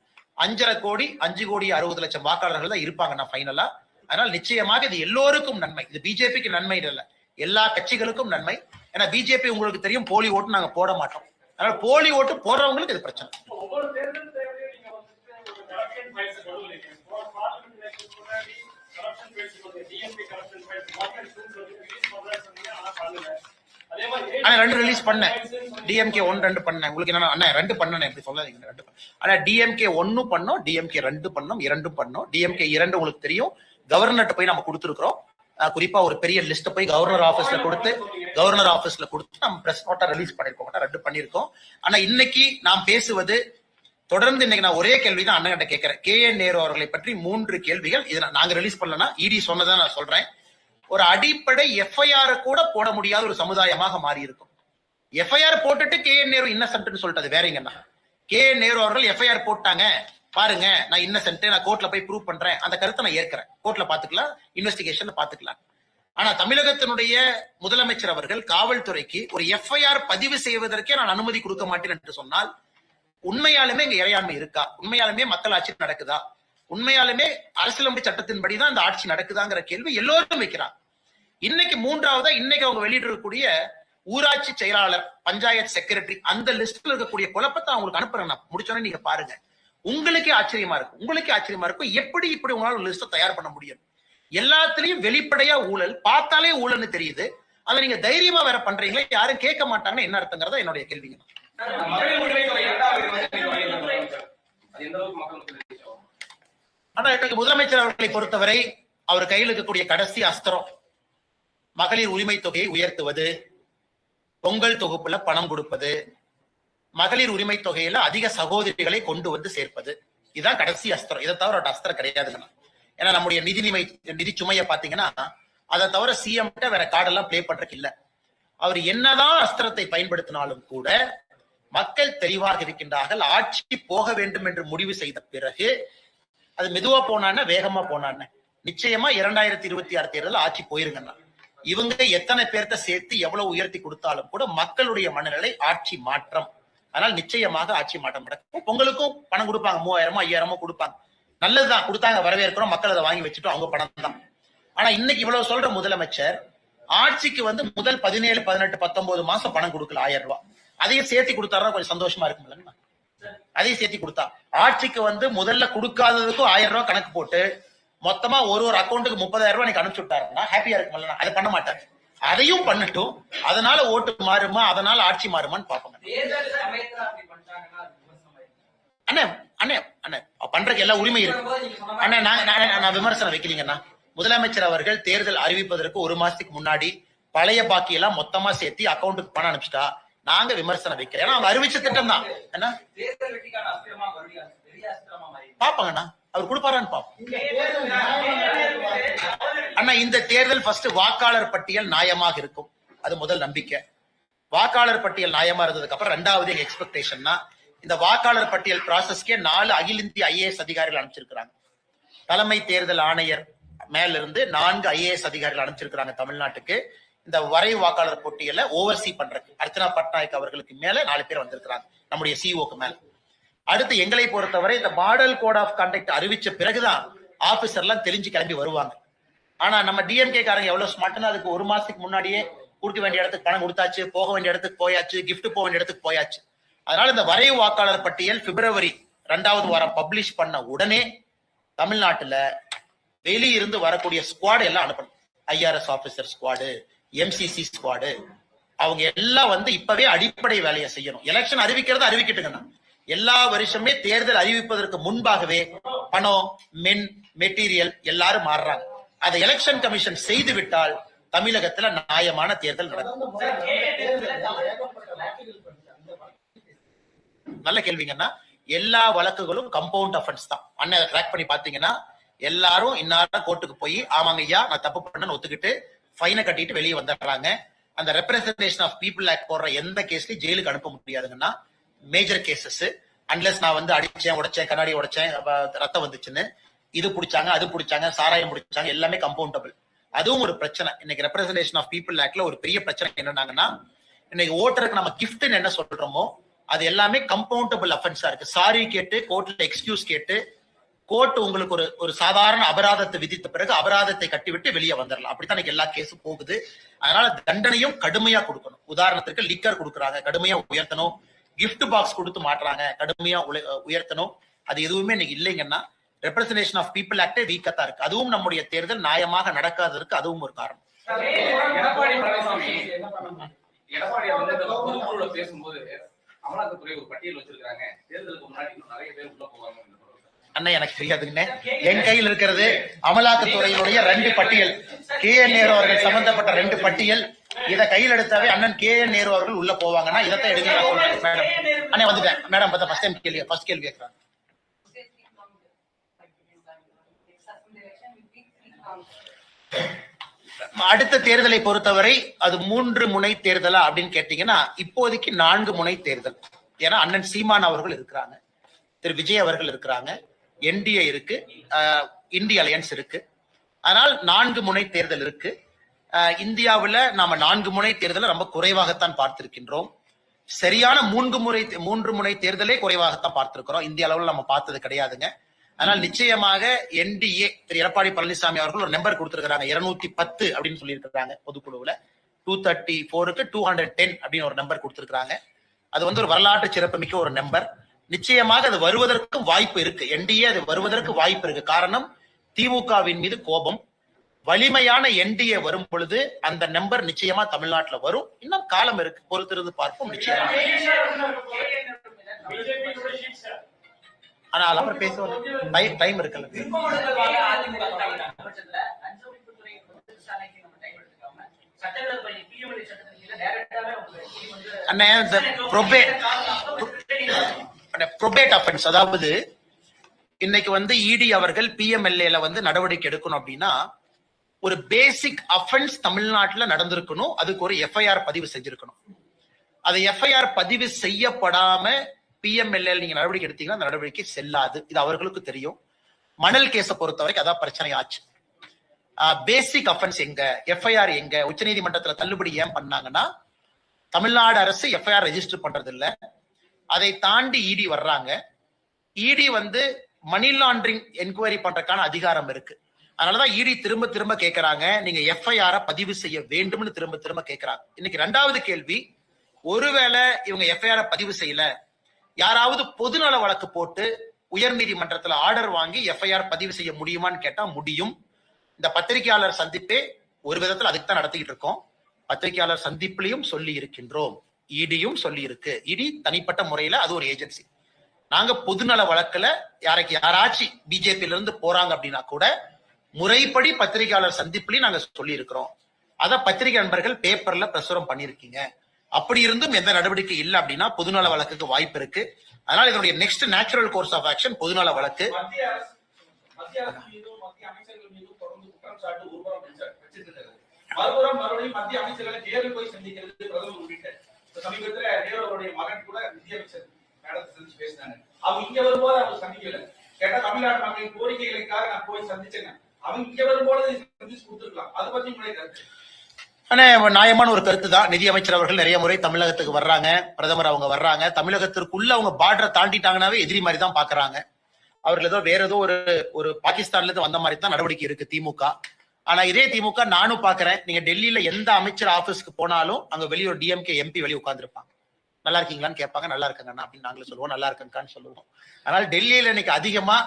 5.5 கோடி 5 கோடி 60 லட்சம் வாக்காளர்கள் தான் இருப்பாங்க ஃபைனலா. அதனால நிச்சயமாக இது எல்லோருக்கும் நன்மை. இது பிஜேபிக்கு நன்மை இல்ல, எல்லா கட்சிகளுக்கும் நன்மை. ஏன்னா பிஜேபி உங்களுக்கு தெரியும் போலி ஓட்டு நாங்க போட மாட்டோம். அதனால போலி ஓட்டு போடுறவங்களுக்கு இது பிரச்சனை. ஆனா 2 ரிலீஸ் பண்ணேன், டிஎம்கே 1 2 பண்ணேன். உங்களுக்கு என்ன அண்ணா 2 பண்ணேன் எப்படி சொல்லாதீங்க, 2 ஆனா டிஎம்கே 1 பண்ணோம், டிஎம்கே 2 பண்ணோம், 2 பண்ணோம். டிஎம்கே 2 உங்களுக்கு தெரியும் கவர்னர்ட்ட போய் நம்ம கொடுத்துருக்கோம். குறிப்பா ஒரு பெரிய லிஸ்ட் போய் கவர்னர் ஆபீஸ்ல கொடுத்து நம்ம பிரஸ் நோட்டா ரிலீஸ் பண்ணிருக்கோம், 2 பண்ணிருக்கோம். ஆனா இன்னைக்கு நாம் பேசுவது தொடர்ந்து இன்னைக்கு நான் ஒரே கேள்விதான் அண்ணன் கிட்ட கேட்கிறேன். KN நேரு அவர்களை பற்றி 3 கேள்விகள். இதை நாங்க ரிலீஸ் பண்ணலன்னா இடி சொன்னதான் நான் சொல்றேன். ஒரு அடிப்படை FIR கூட போட முடியாத ஒரு சமுதாயமாக மாறி இருக்கும். FIR போட்டுட்டு KN நேரு இன்னசென்ட்னு சொல்லிட்டு வேறீங்கன்னா, KN நேரு அவர்கள் FIR போட்டாங்க பாருங்க, நான் இன்னசென்ட், நான் கோர்ட்ல போய் ப்ரூவ் பண்றேன், அந்த கருத்தை நான் ஏற்கிறேன், கோர்ட்ல பாத்துக்கலாம், இன்வெஸ்டிகேஷன் பாத்துக்கலாம். ஆனா தமிழகத்தினுடைய முதலமைச்சர் அவர்கள் காவல்துறைக்கு ஒரு FIR பதிவு செய்வதற்கே நான் அனுமதி கொடுக்க மாட்டேன் என்று சொன்னால், உண்மையாலுமே இங்க இறையாண்மை இருக்கா? உண்மையாலுமே மக்கள் ஆட்சி நடக்குதா? உண்மையாலுமே அரசியலமைப்பு சட்டத்தின்படிதான் இந்த ஆட்சி நடக்குதாங்கிற கேள்வி எல்லோரும் வைக்கிறாங்க. இன்னைக்கு 3ஆவதா இன்னைக்கு அவங்க வெளியிட்டிருக்கக்கூடிய ஊராட்சி செயலாளர், பஞ்சாயத்து செக்ரட்டரி, அந்த லிஸ்ட்ல இருக்கக்கூடிய குழப்பத்தை அவங்களுக்கு அனுப்புறேன். முடிச்சோன்னே நீங்க பாருங்க, உங்களுக்கே ஆச்சரியமா இருக்கும். எப்படி இப்படி உங்களால ஒரு லிஸ்ட் தயார் பண்ண முடியும்? எல்லாத்திலையும் வெளிப்படையா ஊழல், பார்த்தாலே ஊழல்னு தெரியுது. அதை நீங்க தைரியமா வேற பண்றீங்களா? யாரும் கேட்க மாட்டாங்கன்னா என்ன அர்த்தங்கிறதா என்னுடைய கேள்விங்க. ஆனா இன்னைக்கு முதலமைச்சர் அவர்களை பொறுத்தவரை அவர் கையில் இருக்கக்கூடிய கடைசி அஸ்திரம் மகளிர் உரிமை தொகையை உயர்த்துவது, பொங்கல் தொகுப்புல பணம் கொடுப்பது, மகளிர் உரிமை தொகையில அதிக சகோதரிகளை கொண்டு வந்து சேர்ப்பது, இதுதான் கடைசி அஸ்திரம். இதை தவிர அஸ்திரம் கிடையாதுங்க. ஏன்னா நம்முடைய நிதி சுமையை பாத்தீங்கன்னா அதை தவிர CM வேற கார்டெல்லாம் பிளே பண்றதுக்கு இல்ல. அவர் என்னதான் அஸ்திரத்தை பயன்படுத்தினாலும் கூட மக்கள் தெளிவாக இருக்கின்றார்கள். ஆட்சி போக வேண்டும் என்று முடிவு செய்த பிறகு அது மெதுவா போனான்னு வேகமா போனான்னு நிச்சயமா 2026 தேர்தல் ஆட்சி போயிருங்கண்ணா. இவங்க எத்தனை பேர்த்த சேர்த்து எவ்வளவு உயர்த்தி கொடுத்தாலும் கூட மக்களுடைய மனநிலை ஆட்சி மாற்றம். அதனால் நிச்சயமாக ஆட்சி மாற்றம் நடக்கும். பொங்கலுக்கும் பணம் கொடுப்பாங்க, 3000 5000 கொடுப்பாங்க. நல்லதுதான், கொடுத்தாங்க, வரவேற்கிறோம். மக்கள் அதை வாங்கி வச்சுட்டோம், அவங்க பணம் தான். ஆனா இன்னைக்கு இவ்வளவு சொல்ற முதலமைச்சர் ஆட்சிக்கு வந்து முதல் 17 18 19 மாசம் பணம் கொடுக்கல 1000 ரூபாய். அதையும் சேர்த்து கொடுத்தாருன்னா கொஞ்சம் சந்தோஷமா இருக்கும்ல. அதையும் சேர்த்து கொடுத்தா ஆட்சிக்கு வந்து முதல்ல கொடுக்காததுக்கும் 1000 ரூபாய் கணக்கு போட்டு மொத்தமா ஒரு அக்கௌண்ட்டுக்கு 30,000 ரூபாய் அனுப்பிச்சு விட்டாருன்னா ஹாப்பியா இருக்கும்ல. அதை பண்ண மாட்டாரு. அதையும் பண்ணட்டும். அதனால ஓட்டு மாறுமா, அதனால ஆட்சி மாறுமான்னு பாப்பாங்க. அண்ணே அண்ணே அண்ணே பண்றதுக்கு எல்லா உரிமை இருக்கு அண்ணா. நான் விமர்சனம் வைக்கலீங்கண்ணா. முதலமைச்சர் அவர்கள் தேர்தல் அறிவிப்பதற்கு ஒரு மாசத்துக்கு முன்னாடி பழைய பாக்கி எல்லாம் மொத்தமா சேர்த்து அக்கௌண்ட்டுக்கு பணம் அனுப்பிச்சிட்டா நாங்க விமர்சனம் வைக்கிறோம். ஏன்னா அவங்க அறிவிச்ச திட்டம் தான். என்ன பாப்பாங்கண்ணா, அவர் கொடுப்பாரான்னு பாப்போம். அண்ணா இந்த தேர்தல் ஃபர்ஸ்ட் வாக்காளர் பட்டியல் நியாயமாக இருக்கும், அது முதல் நம்பிக்கை. வாக்காளர் பட்டியல் நியாயமா இருந்ததுக்கு அப்புறம் ரெண்டாவது எங்க எக்ஸ்பெக்டேஷன்னா இந்த வாக்காளர் பட்டியல் ப்ராசஸ்க்கே 4 அகில இந்திய IAS அதிகாரிகள் அனுப்பிச்சிருக்கிறாங்க. தலைமை தேர்தல் ஆணையர் மேல இருந்து 4 IAS அதிகாரிகள் அனுப்பிச்சிருக்கிறாங்க தமிழ்நாட்டுக்கு. இந்த வரைவு வாக்காளர் பட்டியல ஓவர்சி பண்றதுக்கு அர்ச்சனா பட்நாயக் அவர்களுக்கு மேல 4 பேர் வந்திருக்கிறாங்க, நம்முடைய சிஓக்கு மேல. அடுத்து எங்களை பொறுத்தவரை இந்த மாடல் கோட் ஆஃப் கண்டக்ட் அறிவிச்ச பிறகுதான் ஆபீசர் எல்லாம் தெரிஞ்சு கிளம்பி வருவாங்க. ஆனா நம்ம DMK காரங்க எவ்வளவு ஸ்மார்ட்னா அதுக்கு ஒரு மாசத்துக்கு முன்னாடியே கொடுக்க வேண்டிய இடத்துக்கு பணம் கொடுத்தாச்சு, போக வேண்டிய இடத்துக்கு போயாச்சு, கிஃப்ட் போக வேண்டிய இடத்துக்கு போயாச்சு. அதனால இந்த வரைவு வாக்காளர் பட்டியல் பிப்ரவரி 2வது வாரம் பப்ளிஷ் பண்ண உடனே தமிழ்நாட்டுல வெளியிருந்து வரக்கூடிய ஸ்குவாடு எல்லாம் அனுப்பணும். IRS officer squad, MCC squad, அவங்க எல்லாம் வந்து இப்பவே அடிப்படை வேலையை செய்யணும். எலெக்ஷன் அறிவிக்கிறத அறிவிக்கட்டுங்கண்ணா. எல்லா வருஷமே தேர்தல் அறிவிப்பதற்கு முன்பாகவே பணம், மெட்டீரியல் எல்லாரும் மாறுறாங்க. அதை எலெக்ஷன் கமிஷன் செய்து விட்டால் தமிழகத்துல நியாயமான தேர்தல் நடக்கும். நல்ல கேள்விங்கன்னா எல்லா வழக்குகளும் கம்பவுண்ட் அஃபென்ஸ் தான். அண்ணன் ட்ராக் பண்ணி பாத்தீங்கன்னா எல்லாரும் இன்னாரும் கோர்ட்டுக்கு போய் ஆமாங்க ஐயா நான் தப்பு பண்ணேன்னு ஒத்துக்கிட்டு ஃபைனை கட்டிட்டு வெளியே வந்துடுறாங்க. அந்த ரெப்ரசன்டேஷன் ஆஃப் பீப்புள் ஆக்ட் போடுற எந்த கேஸ்லயும் ஜெயிலுக்கு அனுப்ப முடியாதுங்கன்னா மேஜர் கேசஸ். அன்லெஸ் நான் வந்து அடிச்சேன், உடைச்சேன், கண்ணாடி உடைச்சேன், ரத்தம் வந்துச்சுன்னு இது பிடிச்சாங்க, அது பிடிச்சாங்க, சாராயம் பிடிச்சாங்க, எல்லாமே கம்பவுண்டபிள். அதுவும் ஒரு பிரச்சனை. இன்னைக்கு ரெப்ரசன்டேஷன் ஆஃப் பீப்புள் ஆக்ட்ல ஒரு பெரிய பிரச்சனை என்னன்னாங்கன்னா இன்னைக்கு ஓட்டருக்கு நம்ம கிஃப்ட்னு என்ன சொல்றோமோ அது எல்லாமே கம்பவுண்டபிள் அஃபென்ஸா இருக்கு. சாரி கேட்டு கோர்ட்ல எக்ஸ்கியூஸ் கேட்டு கோர்ட் உங்களுக்கு ஒரு சாதாரண அபராதத்தை விதித்த பிறகு அபராதத்தை கட்டிவிட்டு வெளியே வந்துடலாம். அப்படித்தான் எல்லா கேஸும் போகுது. அதனால தண்டனையும் கடுமையா கொடுக்கணும். உதாரணத்துக்கு லிக்கர் கொடுக்குறாங்க, கடுமையா உயர்த்தணும். கிஃப்ட் பாக்ஸ் கொடுத்து மாட்டுறாங்க, கடுமையா உயர்த்தணும். அது எதுவுமே இன்னைக்கு இல்லைங்கன்னா ரெப்ரசன்டேஷன் ஆஃப் பீப்புள் ஆக்டே வீக்கா இருக்கு. அதுவும் நம்முடைய தேர்தல் நியாயமாக நடக்காததற்கு அதுவும் ஒரு காரணம். எடப்பாடி பேசும்போது அமலாக்கத்துறை ஒரு பட்டியல் வச்சிருக்காங்க, தேர்தலுக்கு முன்னாடி இன்னும் நிறைய பேர் உள்ள போவாங்க. அண்ணன் எனக்கு தெரியாதுங்கண்ணே. என் கையில் இருக்கிறது அமலாக்கத்துறையினுடைய 2 பட்டியல், KN நேரு அவர்கள் சம்பந்தப்பட்ட 2 பட்டியல். இதை கையில் எடுத்தாவே அண்ணன் KN நேரு அவர்கள் உள்ள போவாங்கன்னா இதைத்தான் எடுங்க மேடம். அண்ணே வந்துட்டேன் மேடம். பார்த்தா ஃபர்ஸ்ட் கேள்வி கேட்கிறேன். அடுத்த தேர்தலை பொறுத்தவரை அது 3 முனை தேர்தலா அப்படின்னு கேட்டீங்கன்னா இப்போதைக்கு 4 முனை தேர்தல். ஏன்னா அண்ணன் சீமான் அவர்கள் இருக்கிறாங்க, திரு விஜய் அவர்கள் இருக்கிறாங்க, NDA இருக்கு, இந்திய அலையன்ஸ் இருக்கு. அதனால் 4 முனை தேர்தல் இருக்கு. இந்தியாவில் நாம 4 முனை தேர்தலை ரொம்ப குறைவாகத்தான் பார்த்திருக்கின்றோம். சரியான 3 முனை தேர்தலே குறைவாகத்தான் பார்த்திருக்கிறோம். இந்திய அளவில் நம்ம பார்த்தது கிடையாதுங்க. அதனால் நிச்சயமாக NDA திரு எடப்பாடி பழனிசாமி அவர்கள் ஒரு நம்பர் கொடுத்திருக்கிறாங்க, 210 அப்படின்னு சொல்லியிருக்கிறாங்க. பொதுக்குழுவுல 234க்கு 210 அப்படின்னு ஒரு நம்பர் கொடுத்திருக்கிறாங்க. அது வந்து ஒரு வரலாற்று சிறப்புமிக்க ஒரு நம்பர். நிச்சயமாக அது வருவதற்கும் வாய்ப்பு இருக்கு. NDA அது வருவதற்கு வாய்ப்பு இருக்கு. காரணம் திமுகவின் மீது கோபம். வலிமையான NDA வரும் பொழுது அந்த நம்பர் நிச்சயமா தமிழ்நாட்டுல வரும். இன்னும் காலம் இருக்கு, பொறுத்திருந்து பார்ப்போம். நிச்சயமா ஆனால் அப்புறம் பேசுவோம், டைம் இருக்குல்ல. ப்ரொபேட் அஃபென்ஸ், அதாவது இன்னைக்கு வந்து ED அவர்கள் PMLAல வந்து நடவடிக்கை எடுக்கணும் அப்படின்னா ஒரு பேசிக் அஃபென்ஸ் தமிழ்நாட்டுல நடந்திருக்கணும். அதுக்கு ஒரு FIR பதிவு செஞ்சிருக்கணும். அதை எஃப்ஐஆர் பதிவு செய்யப்படாம பிஎம்எல்ஏ நீங்க நடவடிக்கை எடுத்தீங்கன்னா அந்த நடவடிக்கை செல்லாது. இது அவர்களுக்கு தெரியும். மணல் கேஸை பொறுத்த வரைக்கும் அதான் பிரச்சனை ஆச்சு. பேசிக் அஃபென்ஸ் எங்க, எஃப்ஐஆர் எங்க, உச்சநீதிமன்றத்துல தள்ளுபடி ஏன் பண்ணாங்கன்னா தமிழ்நாடு அரசு எஃப்ஐஆர் ரெஜிஸ்டர் பண்றது இல்ல. அதை தாண்டி இடி வர்றாங்க. இடி மணி லாண்டரிங் என்கொயரி பண்றதுக்கான அதிகாரம் இருக்கு. அதனாலதான் இடி திரும்ப திரும்ப கேட்கறாங்க, நீங்க எஃப்ஐஆர் பதிவு செய்ய வேண்டும்னு திரும்ப திரும்ப கேட்கறாங்க. இன்னைக்கு 2வது கேள்வி, ஒருவேளை இவங்க எஃப்ஐஆர் பதிவு செய்யல, யாராவது பொதுநல வழக்கு போட்டு உயர் நீதிமன்றத்துல ஆர்டர் வாங்கி எஃப்ஐஆர் பதிவு செய்ய முடியுமான்னு கேட்டா முடியும். இந்த பத்திரிகையாளர் சந்திப்பே ஒரு விதத்துல அதுக்கு தான் நடத்திக்கிட்டு இருக்கோம். பத்திரிகையாளர் சந்திப்புலையும் சொல்லி இருக்கின்றோம், இடியும் சொல்லி இருக்கு. இடி தனிப்பட்ட முறையில அது ஒரு ஏஜென்சி. நாங்க பொதுநல வழக்குல யாராச்சும் பிஜேபியில இருந்து போறாங்க அப்படின்னா கூட முறைப்படி பத்திரிகையாளர் சந்திப்புலையும் நாங்க சொல்லி இருக்கிறோம். அத பத்திரிகை நண்பர்கள் பேப்பர்ல பிரசுரம் பண்ணிருக்கீங்க. அப்படி இருந்தும் எந்த நடவடிக்கை இல்லை அப்படின்னா பொதுநல வழக்குக்கு வாய்ப்பு இருக்கு. அதனால இதனுடைய next natural course of action பொதுநல வழக்கு. மத்திய அரசு மீதும் மத்திய அமைச்சர்கள் மீதும் தொடர்ந்து குற்றம் சாட்டு ஒருபுறம் வச்சிருக்கிறது. மறுபுறம் மறுபடியும் மத்திய அமைச்சர்களை நேரில் போய் சந்திக்கிறது பிரதமர் உள்ளிட்ட. சமீபத்துல நேருடைய மகன் கூட நிதியமைச்சர் மேடத்தை சந்திச்சு பேசினாங்க. அவங்க இங்க வரும்போது அவங்க சந்திக்கல. கேட்டா தமிழ்நாட்டு மக்களின் கோரிக்கைகளுக்காக நான் போய் சந்திச்சேன். அவங்க இங்க வரும்போது சந்திச்சு கொடுத்துருக்கலாம். அதை பத்தி உங்களுடைய கருத்து? நியாயமான ஒரு கருத்து தான். நிதியமைச்சர் அவர்கள் நிறைய முறை தமிழகத்துக்கு வர்றாங்க, பிரதமர் அவங்க வர்றாங்க. தமிழகத்திற்குள்ள அவங்க பார்டரை தாண்டிட்டாங்கன்னாவே எதிரி மாதிரி தான் பாக்குறாங்க. அவர்கள் ஏதோ வேற ஏதோ ஒரு பாகிஸ்தான்ல இருந்து வந்த மாதிரி தான் நடவடிக்கை இருக்கு திமுக. ஆனா இதே திமுக நானும் பாக்குறேன், நீங்க டெல்லியில எந்த அமைச்சர் ஆபீஸ்க்கு போனாலும் அங்க வெளியே ஒரு டிஎம்கே எம்பி வெளியே உட்கார்ந்துருப்பாங்க. நல்லா இருக்கீங்களான்னு கேட்பாங்க. நல்லா இருக்கங்கண்ணா அப்படின்னு நாங்களும் சொல்லுவோம், நல்லா இருக்கங்கான்னு சொல்லுவோம். அதனால டெல்லியில இன்னைக்கு அதிகமா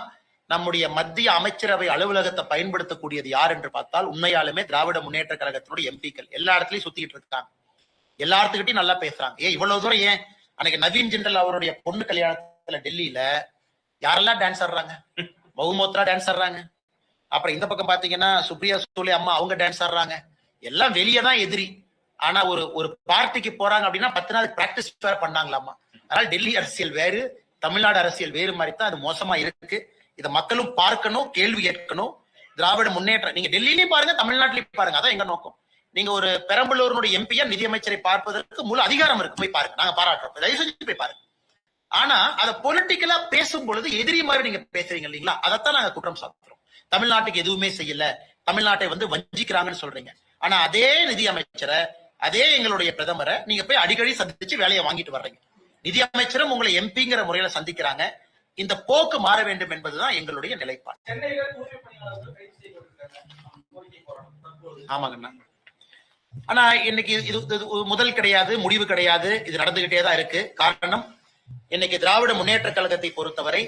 நம்முடைய மத்திய அமைச்சரவை அலுவலகத்தை பயன்படுத்தக்கூடியது யார் என்று பார்த்தால் உண்மையாலுமே திராவிட முன்னேற்ற கழகத்தினுடைய எம்பிக்கள் எல்லா இடத்துலயும் சுத்திட்டு இருக்காங்க. எல்லா இடத்துக்கிட்டையும் நல்லா பேசுறாங்க. இவ்வளவு தூரம் ஏன் அன்னைக்கு நவீன் ஜிண்டல் அவருடைய பொண்ணு கல்யாணத்துல டெல்லியில யாரெல்லாம் டான்ஸ் ஆடுறாங்க? பகுமோத்ரா டான்ஸ் ஆடுறாங்க. அப்புறம் இந்த பக்கம் பாத்தீங்கன்னா சுப்ரியா சூலே அம்மா அவங்க டான்ஸ் ஆடுறாங்க. எல்லாம் வெளியே தான் எதிரி. ஆனா ஒரு பார்ட்டிக்கு போறாங்க அப்படின்னா 10 நாள் பிராக்டிஸ் வேற பண்ணாங்களாமா. அதனால டெல்லி அரசியல் வேறு, தமிழ்நாடு அரசியல் வேறு மாதிரி தான் அது மோசமா இருக்கு. இதை மக்களும் பார்க்கணும், கேள்வி கேட்கணும். திராவிட முன்னேற்றம் நீங்க டெல்லியிலையும் பாருங்க, தமிழ்நாட்டிலையும் பாருங்க. அதான் எங்க நோக்கம். நீங்க ஒரு பெரம்பலூருடைய எம்பியா நிதியமைச்சரை பார்ப்பதற்கு முழு அதிகாரம் இருக்கு, போய் பாருங்க. நாங்க பாராட்டுறோம், தயவு செஞ்சு போய் பாருங்க. ஆனா அதை பொலிட்டிக்கலா பேசும் பொழுது எதிரி மாதிரி நீங்க பேசுறீங்க இல்லீங்களா, அதைத்தான் நாங்க குற்றம் சாட்டுறோம். தமிழ்நாட்டுக்கு எதுவுமே செய்யல, தமிழ்நாட்டை வஞ்சிக்கிறாங்கன்னு சொல்றீங்க. ஆனா அதே நிதியமைச்சரை, அதே எங்களுடைய பிரதமரை நீங்க போய் அடிக்கடி சந்திச்சு வேலையை வாங்கிட்டு வர்றீங்க. நிதியமைச்சரும் உங்களை எம்பிங்கிற முறையில சந்திக்கிறாங்க. இந்த போக்கு மாற வேண்டும் என்பதுதான் எங்களுடைய நிலைப்பாடு. ஆமாங்கண்ணா. ஆனா இன்னைக்கு இது முதல் கிடையாது, முடிவு கிடையாது. இது நடந்துகிட்டே தான் இருக்கு. காரணம், இன்னைக்கு திராவிட முன்னேற்ற கழகத்தை பொறுத்தவரை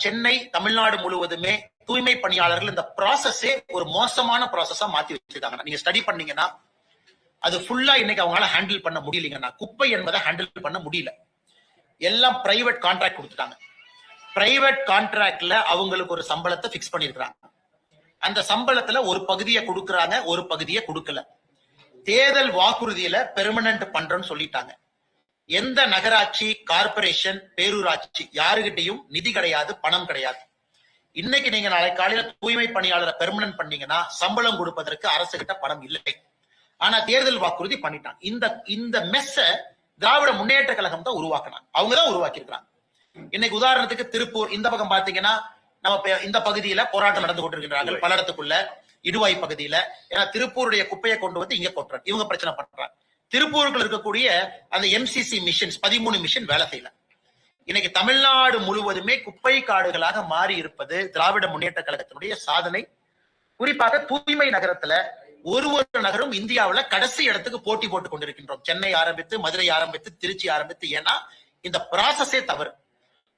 சென்னை, தமிழ்நாடு முழுவதுமே தூய்மை பணியாளர்கள் இந்த ப்ராசஸே ஒரு மோசமான ப்ராசஸா மாத்தி வச்சிருக்காங்க. நீங்க ஸ்டடி பண்ணீங்கன்னா அது ஃபுல்லா இன்னைக்கு அவங்களால ஹேண்டில் பண்ண முடியலங்கன்னா, குப்பை என்பதை ஹேண்டில் பண்ண முடியல. எல்லாம் பிரைவேட் கான்ட்ராக்ட் கொடுத்துட்டாங்க. பிரைவேட் கான்ட்ராக்ட்ல அவங்களுக்கு ஒரு சம்பளத்தை பிக்ஸ் பண்ணிருக்காங்க. அந்த சம்பளத்துல ஒரு பகுதியை கொடுக்கறாங்க, ஒரு பகுதியை கொடுக்கல. தேர்தல் வாக்குறுதியில பெர்மனன்ட் பண்றோம்னு சொல்லிட்டாங்க. எந்த நகராட்சி, கார்பரேஷன், பேரூராட்சி யாருகிட்டையும் நிதி கிடையாது, பணம் கிடையாது. இன்னைக்கு நீங்க நாளை காலையில தூய்மை பணியாளரை பெர்மனன்ட் பண்ணீங்கன்னா சம்பளம் கொடுப்பதற்கு அரசு கிட்ட பணம் இல்லை. ஆனா தேர்தல் வாக்குறுதி பண்ணிட்டாங்க. இந்த மெஸ்ஸ திராவிட முன்னேற்ற கழகம் தான் உருவாக்கினாங்க. அவங்க தான் உருவாக்கி இருக்காங்க. இன்னைக்கு உதாரணத்துக்கு திருப்பூர் இந்த பக்கம் பாத்தீங்கன்னா, நம்ம இந்த பகுதியில போராட்டம் நடந்து கொண்டிருக்கிறார்கள் பல இடத்துக்குள்ள, இடுவாய் பகுதியில. ஏன்னா திருப்பூருடைய குப்பையை கொண்டு வந்து இங்க கொட்டுறாங்க, இவங்க பிரச்சனை பண்றாங்க. திருப்பூருக்குள்ள இருக்கக்கூடிய அந்த எம்சிசி மிஷின்ஸ் 13 மிஷின் வேலை செய்யல. இன்னைக்கு தமிழ்நாடு முழுவதுமே குப்பை காடுகளாக மாறி இருப்பது திராவிட முன்னேற்ற கழகத்தினுடைய சாதனை. குறிப்பாக தூய்மை நகரத்துல ஒரு நகரும் இந்தியாவுல கடைசி இடத்துக்கு போட்டி போட்டுக் கொண்டிருக்கின்றோம். சென்னை ஆரம்பித்து, மதுரை ஆரம்பித்து, திருச்சி ஆரம்பித்து. ஏன்னா இந்த ப்ராசஸே தவறு.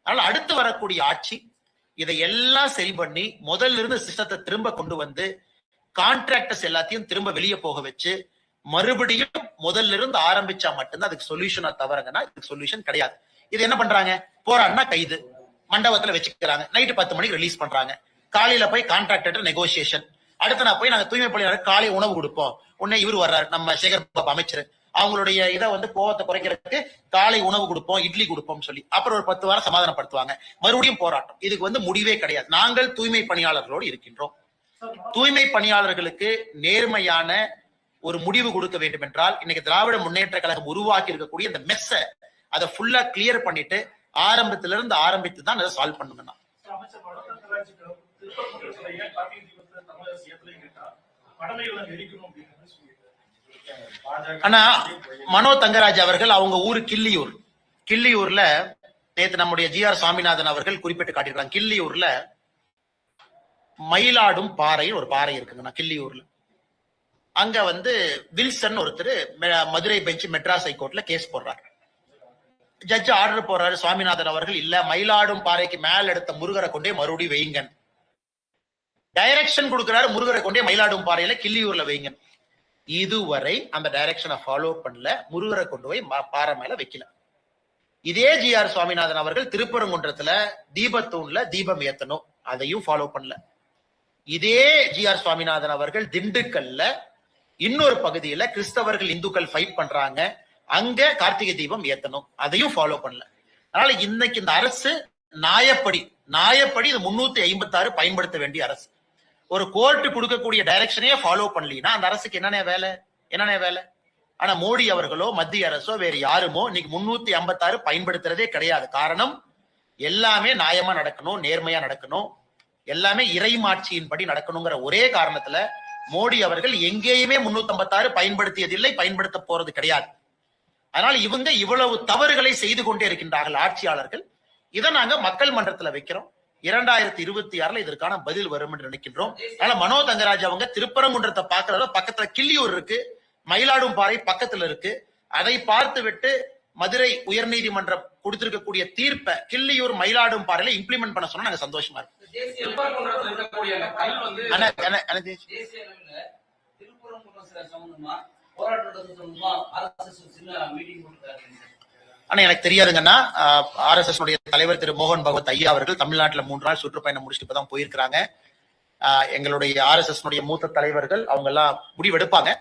அதனால அடுத்து வரக்கூடிய ஆட்சி இதை எல்லாம் சரி பண்ணி முதல்ல இருந்து சிஸ்டத்தை திரும்ப கொண்டு வந்து கான்ட்ராக்டர்ஸ் எல்லாத்தையும் திரும்ப வெளியே போக வச்சு மறுபடியும் முதல்ல இருந்து ஆரம்பிச்சா மட்டும்தான் அதுக்கு சொல்யூஷனா தவறுங்கன்னா இதுக்கு சொல்யூஷன் கிடையாது. இது என்ன பண்றாங்க? போராடினா கைது, மண்டபத்துல வச்சுக்கிறாங்க, நைட்டு 10 மணிக்கு ரிலீஸ் பண்றாங்க. காலையில போய் கான்ட்ராக்டர் நெகோசியேஷன். அடுத்து நான் போய் நாங்க தூய்மை பணியாளர் காலை உணவு கொடுப்போம். உடனே இவர் வர்றாரு, நம்ம சேகர் பாபு அமைச்சர். அவங்களுடைய இதை கோவத்தை குறைக்கிறதுக்கு காலை உணவு கொடுப்போம், இட்லி கொடுப்போம் சொல்லி அப்புறம் ஒரு 10 வாரம் சமாதானப்படுத்துவாங்க. மறுபடியும் போராட்டம். இதுக்கு முடிவே கிடையாது. நாங்கள் தூய்மை பணியாளர்களோடு இருக்கின்றோம். தூய்மை பணியாளர்களுக்கு நேர்மையான ஒரு முடிவு கொடுக்க வேண்டும் என்றால் இன்னைக்கு திராவிட முன்னேற்ற கழகம் உருவாக்கி இருக்கக்கூடிய இந்த மெஸ்ஸ அதை ஃபுல்லா கிளியர் பண்ணிட்டு ஆரம்பத்துல இருந்து ஆரம்பித்து தான் அதை சால்வ் பண்ணணும். ஆனா மனோ தங்கராஜ் அவர்கள் அவங்க ஊரு கிள்ளியூர்ல நேத்து நம்முடைய GR சாமிநாதன் அவர்கள் குறிப்பிட்டு காட்டியிருக்காங்க. கிள்ளியூர்ல மயிலாடும் பாறை ஒரு பாறை இருக்குங்கண்ணா கிள்ளியூர்ல. அங்க வில்சன் ஒருத்தர் மதுரை பெஞ்ச் மெட்ராஸ் ஹைகோர்ட்ல கேஸ் போடுறாரு. ஜட்ஜ் ஆர்டர் போடுறாரு, சுவாமிநாதன் அவர்கள் இல்ல மயிலாடும் பாறைக்கு மேல எடுத்த முருகரை கொண்டே மறுபடியும் வைங்க. டைரக்ஷன் கொடுக்கிறாரு, முருகரை கொண்டே மயிலாடும் பாறையில கிள்ளியூர்ல வைங்க. இதுவரை அந்த டைரக்ஷனை ஃபாலோ பண்ணல, முருகரை கொண்டு போய் பாறை மேல வைக்கல. இதே GR சுவாமிநாதன் அவர்கள் திருப்பரங்குன்றத்துல தீபத்தூண்ல தீபம் ஏத்தணும், அதையும் ஃபாலோ பண்ணல. இதே GR சுவாமிநாதன் அவர்கள் திண்டுக்கல்ல இன்னொரு பகுதியில கிறிஸ்தவர்கள் இந்துக்கள் ஃபைட் பண்றாங்க, அங்க கார்த்திகை தீபம் ஏத்தணும், அதையும் ஃபாலோ பண்ணல. அதனால இன்னைக்கு இந்த அரசு நியாயப்படி இது 356 பயன்படுத்த வேண்டிய அரசு. ஒரு கோர்ட் கொடுக்கக்கூடிய டைரக்ஷனே ஃபாலோ பண்ணலீங்கன்னா அந்த அரசுக்கு என்னென்ன வேலை? ஆனா மோடி அவர்களோ மத்திய அரசோ வேற யாருமோ இன்னைக்கு 356 பயன்படுத்துறதே கிடையாது. காரணம் எல்லாமே நியாயமா நடக்கணும், நேர்மையா நடக்கணும், எல்லாமே இறைமாட்சியின்படி நடக்கணுங்கிற ஒரே காரணத்துல மோடி அவர்கள் எங்கேயுமே 356 பயன்படுத்தியதில்லை, பயன்படுத்த போறது கிடையாது. அதனால இவங்க இவ்வளவு தவறுகளை செய்து கொண்டே இருக்கின்றார்கள் ஆட்சியாளர்கள். இதை நாங்க மக்கள் மன்றத்துல வைக்கிறோம். 2026 இதற்கான பதில் வரும் என்று நினைக்கின்றோம். அதனால மனோ தங்கராஜ் அவங்க திருப்பரங்குன்றத்தை பார்க்கறத பக்கத்துல கிள்ளியூர் இருக்கு, மயிலாடும் பாறை பக்கத்துல இருக்கு, அதை பார்த்து விட்டு மதுரை உயர்நீதிமன்றம் கொடுத்திருக்கக்கூடிய தீர்ப்பை கிள்ளியூர் மயிலாடும் பாறையில இம்ப்ளிமெண்ட் பண்ண சொன்னா நாங்க சந்தோஷமா இருக்கும். ஆனா எனக்கு தெரியாதுங்கன்னா RSS தலைவர் திரு மோகன் பகவத் ஐயா அவர்கள் தமிழ்நாட்டுல 3 நாள் சுற்றுப்பயணம் முடிச்சுட்டு இப்பதான் போயிருக்கிறாங்க. எங்களுடைய RSS மூத்த தலைவர்கள் அவங்க எல்லாம் முடிவெடுப்பாங்க.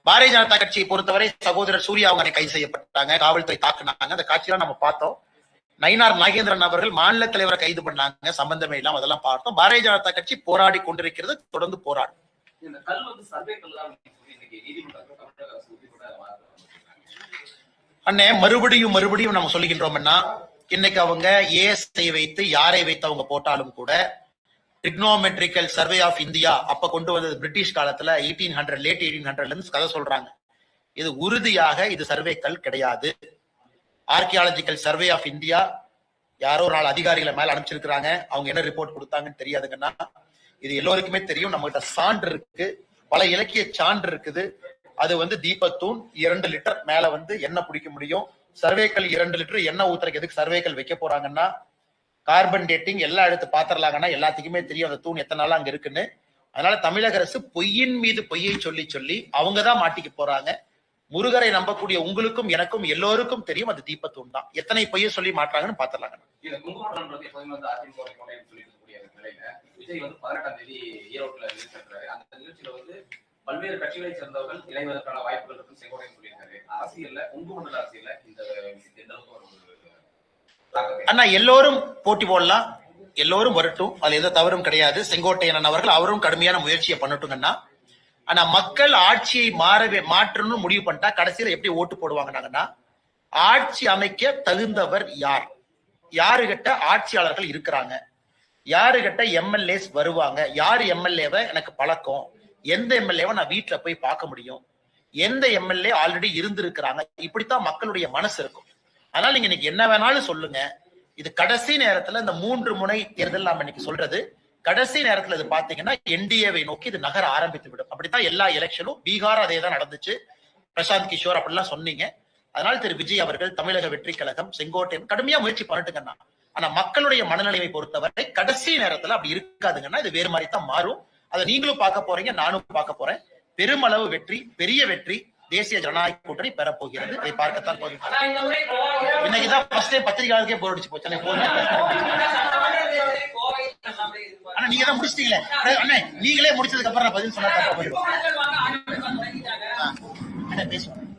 பாரதிய ஜனதா கட்சியை பொறுத்தவரை சகோதரர் சூர்யா அவங்க கைது செய்யப்பட்டாங்க, காவல்துறை தாக்குனாங்க, அந்த காட்சியெல்லாம் நம்ம பார்த்தோம். நயினார் நாகேந்திரன் அவர்கள் மாநில தலைவரை கைது பண்ணாங்க, சம்பந்தமே இல்லாம அதெல்லாம் பார்த்தோம். பாரதிய ஜனதா கட்சி போராடி கொண்டிருக்கிறது, தொடர்ந்து போராடும். அண்ணே மறுபடியும் நம்ம சொல்லுகின்றோம்னா இன்னைக்கு அவங்க ஏஎஸ்ஐ வைத்து யாரை வைத்து அவங்க போட்டாலும் கூட ட்ரிக்னோமெட்ரிக்கல் சர்வே ஆஃப் இந்தியா அப்ப கொண்டு வந்தது பிரிட்டிஷ் காலத்துல 1800 லேட் 1800 இருந்து கதை சொல்றாங்க. இது உறுதியாக இது சர்வேக்கள் கிடையாது. ஆர்கியாலஜிக்கல் சர்வே ஆஃப் இந்தியா யாரோ ஒரு நாள் அதிகாரிகளை மேல அனுப்பிச்சிருக்கிறாங்க, அவங்க என்ன ரிப்போர்ட் கொடுத்தாங்கன்னு தெரியாதுங்கன்னா இது எல்லோருக்குமே தெரியும். நம்ம கிட்ட சான்று இருக்கு, பல இலக்கிய சான்று இருக்குது. அது தீபத்தூண் 2 லிட்டர் மேல எண்ணெய் பிடிக்க முடியும். சர்வேக்கள் 2 லிட்டர் எண்ணெய் ஊத்துறதுக்கு எதுக்கு சர்வேக்கள் வைக்க போறாங்கன்னா கார்பன் டேட்டிங் எல்லாம் எடுத்து பாத்திரலாங்கன்னா எல்லாத்துக்குமே தெரியும் அந்த தூண் எத்தனை நாள் அங்க இருக்குன்னு. அதனால தமிழக அரசு பொய்யின் மீது பொய்யை சொல்லி அவங்கதான் மாட்டிக்க போறாங்க. முருகரை நம்பக்கூடிய உங்களுக்கும் எனக்கும் எல்லோருக்கும் தெரியும் அது தீபத்தூண் தான். எத்தனை பொய்யை சொல்லி மாட்டாங்கன்னு பாத்திரலாங்க. பல்வேறு கட்சிகளை சேர்ந்தவர்கள் இணைவதற்கான வாய்ப்புகள் இருக்கும் செங்கோட்டையன் சொல்லியிருக்காரு. அரசியல்ல குங்குமண்டல அரசியல்ல இந்த விஷயத்தை எந்த அளவுக்கு அண்ணா எல்லோரும் போட்டி போடலாம், எல்லோரும் வரட்டும், அது எந்த தவறும் கிடையாது. செங்கோட்டையன் அவர்கள் அவரும் கடுமையான முயற்சியை பண்ணட்டுங்கன்னா, ஆனா மக்கள் ஆட்சியை மாற்றணும்னு முடிவு பண்ணிட்டா கடைசியில எப்படி ஓட்டு போடுவாங்கன்னாங்கன்னா ஆட்சி அமைக்க தகுந்தவர் யார், யாருகிட்ட ஆட்சியாளர்கள் இருக்கிறாங்க, யாருகிட்ட எம்எல்ஏஸ் வருவாங்க, யாரு எம்எல்ஏவை எனக்கு பழக்கம், எந்த எம்எல்ஏவை நான் வீட்டுல போய் பார்க்க முடியும், எந்த எம்எல்ஏ ஆல்ரெடி இருந்திருக்கிறாங்க, இப்படித்தான் மக்களுடைய மனசு இருக்கும். அதனால நீங்க இன்னைக்கு என்ன வேணாலும் சொல்லுங்க, இது கடைசி நேரத்துல இந்த 3 முனை தேர்தல் நாம இன்னைக்கு சொல்றது கடைசி நேரத்துல இது பாத்தீங்கன்னா என்டிஏவை நோக்கி இது நகர ஆரம்பித்து விடும். அப்படித்தான் எல்லா எலெக்ஷனும், பீகார் அதே தான் நடந்துச்சு, பிரசாந்த் கிஷோர் அப்படிலாம் சொன்னீங்க. அதனால திரு விஜய் அவர்கள் தமிழக வெற்றி கழகம் செங்கோட்டையன் கடுமையா முயற்சி பண்ணட்டுங்கன்னா, ஆனா மக்களுடைய மனநிலையை பொறுத்தவரை கடைசி நேரத்துல அப்படி இருக்காதுங்கன்னா இது வேறு மாதிரி தான் மாறும். அதை நீங்களும் பார்க்க போறீங்க, நானும் பார்க்க போறேன். பெருமளவு வெற்றி, பெரிய வெற்றி தேசிய ஜனநாயக கூட்டணி பெறப்போகிறது. அதை பார்க்கத்தான் போகிறோம். இன்னைக்குதான் ஃபர்ஸ்ட் டைம் பத்திரிகையாளருக்கே போர் அடிச்சு போச்சு. ஆனா நீங்க தான் முடிச்சிட்டீங்களே அண்ணே, நீங்களே முடிச்சதுக்கு அப்புறம் நான் பதில் சொன்னா தப்பா போயிடுவோம். பேசுவோம்.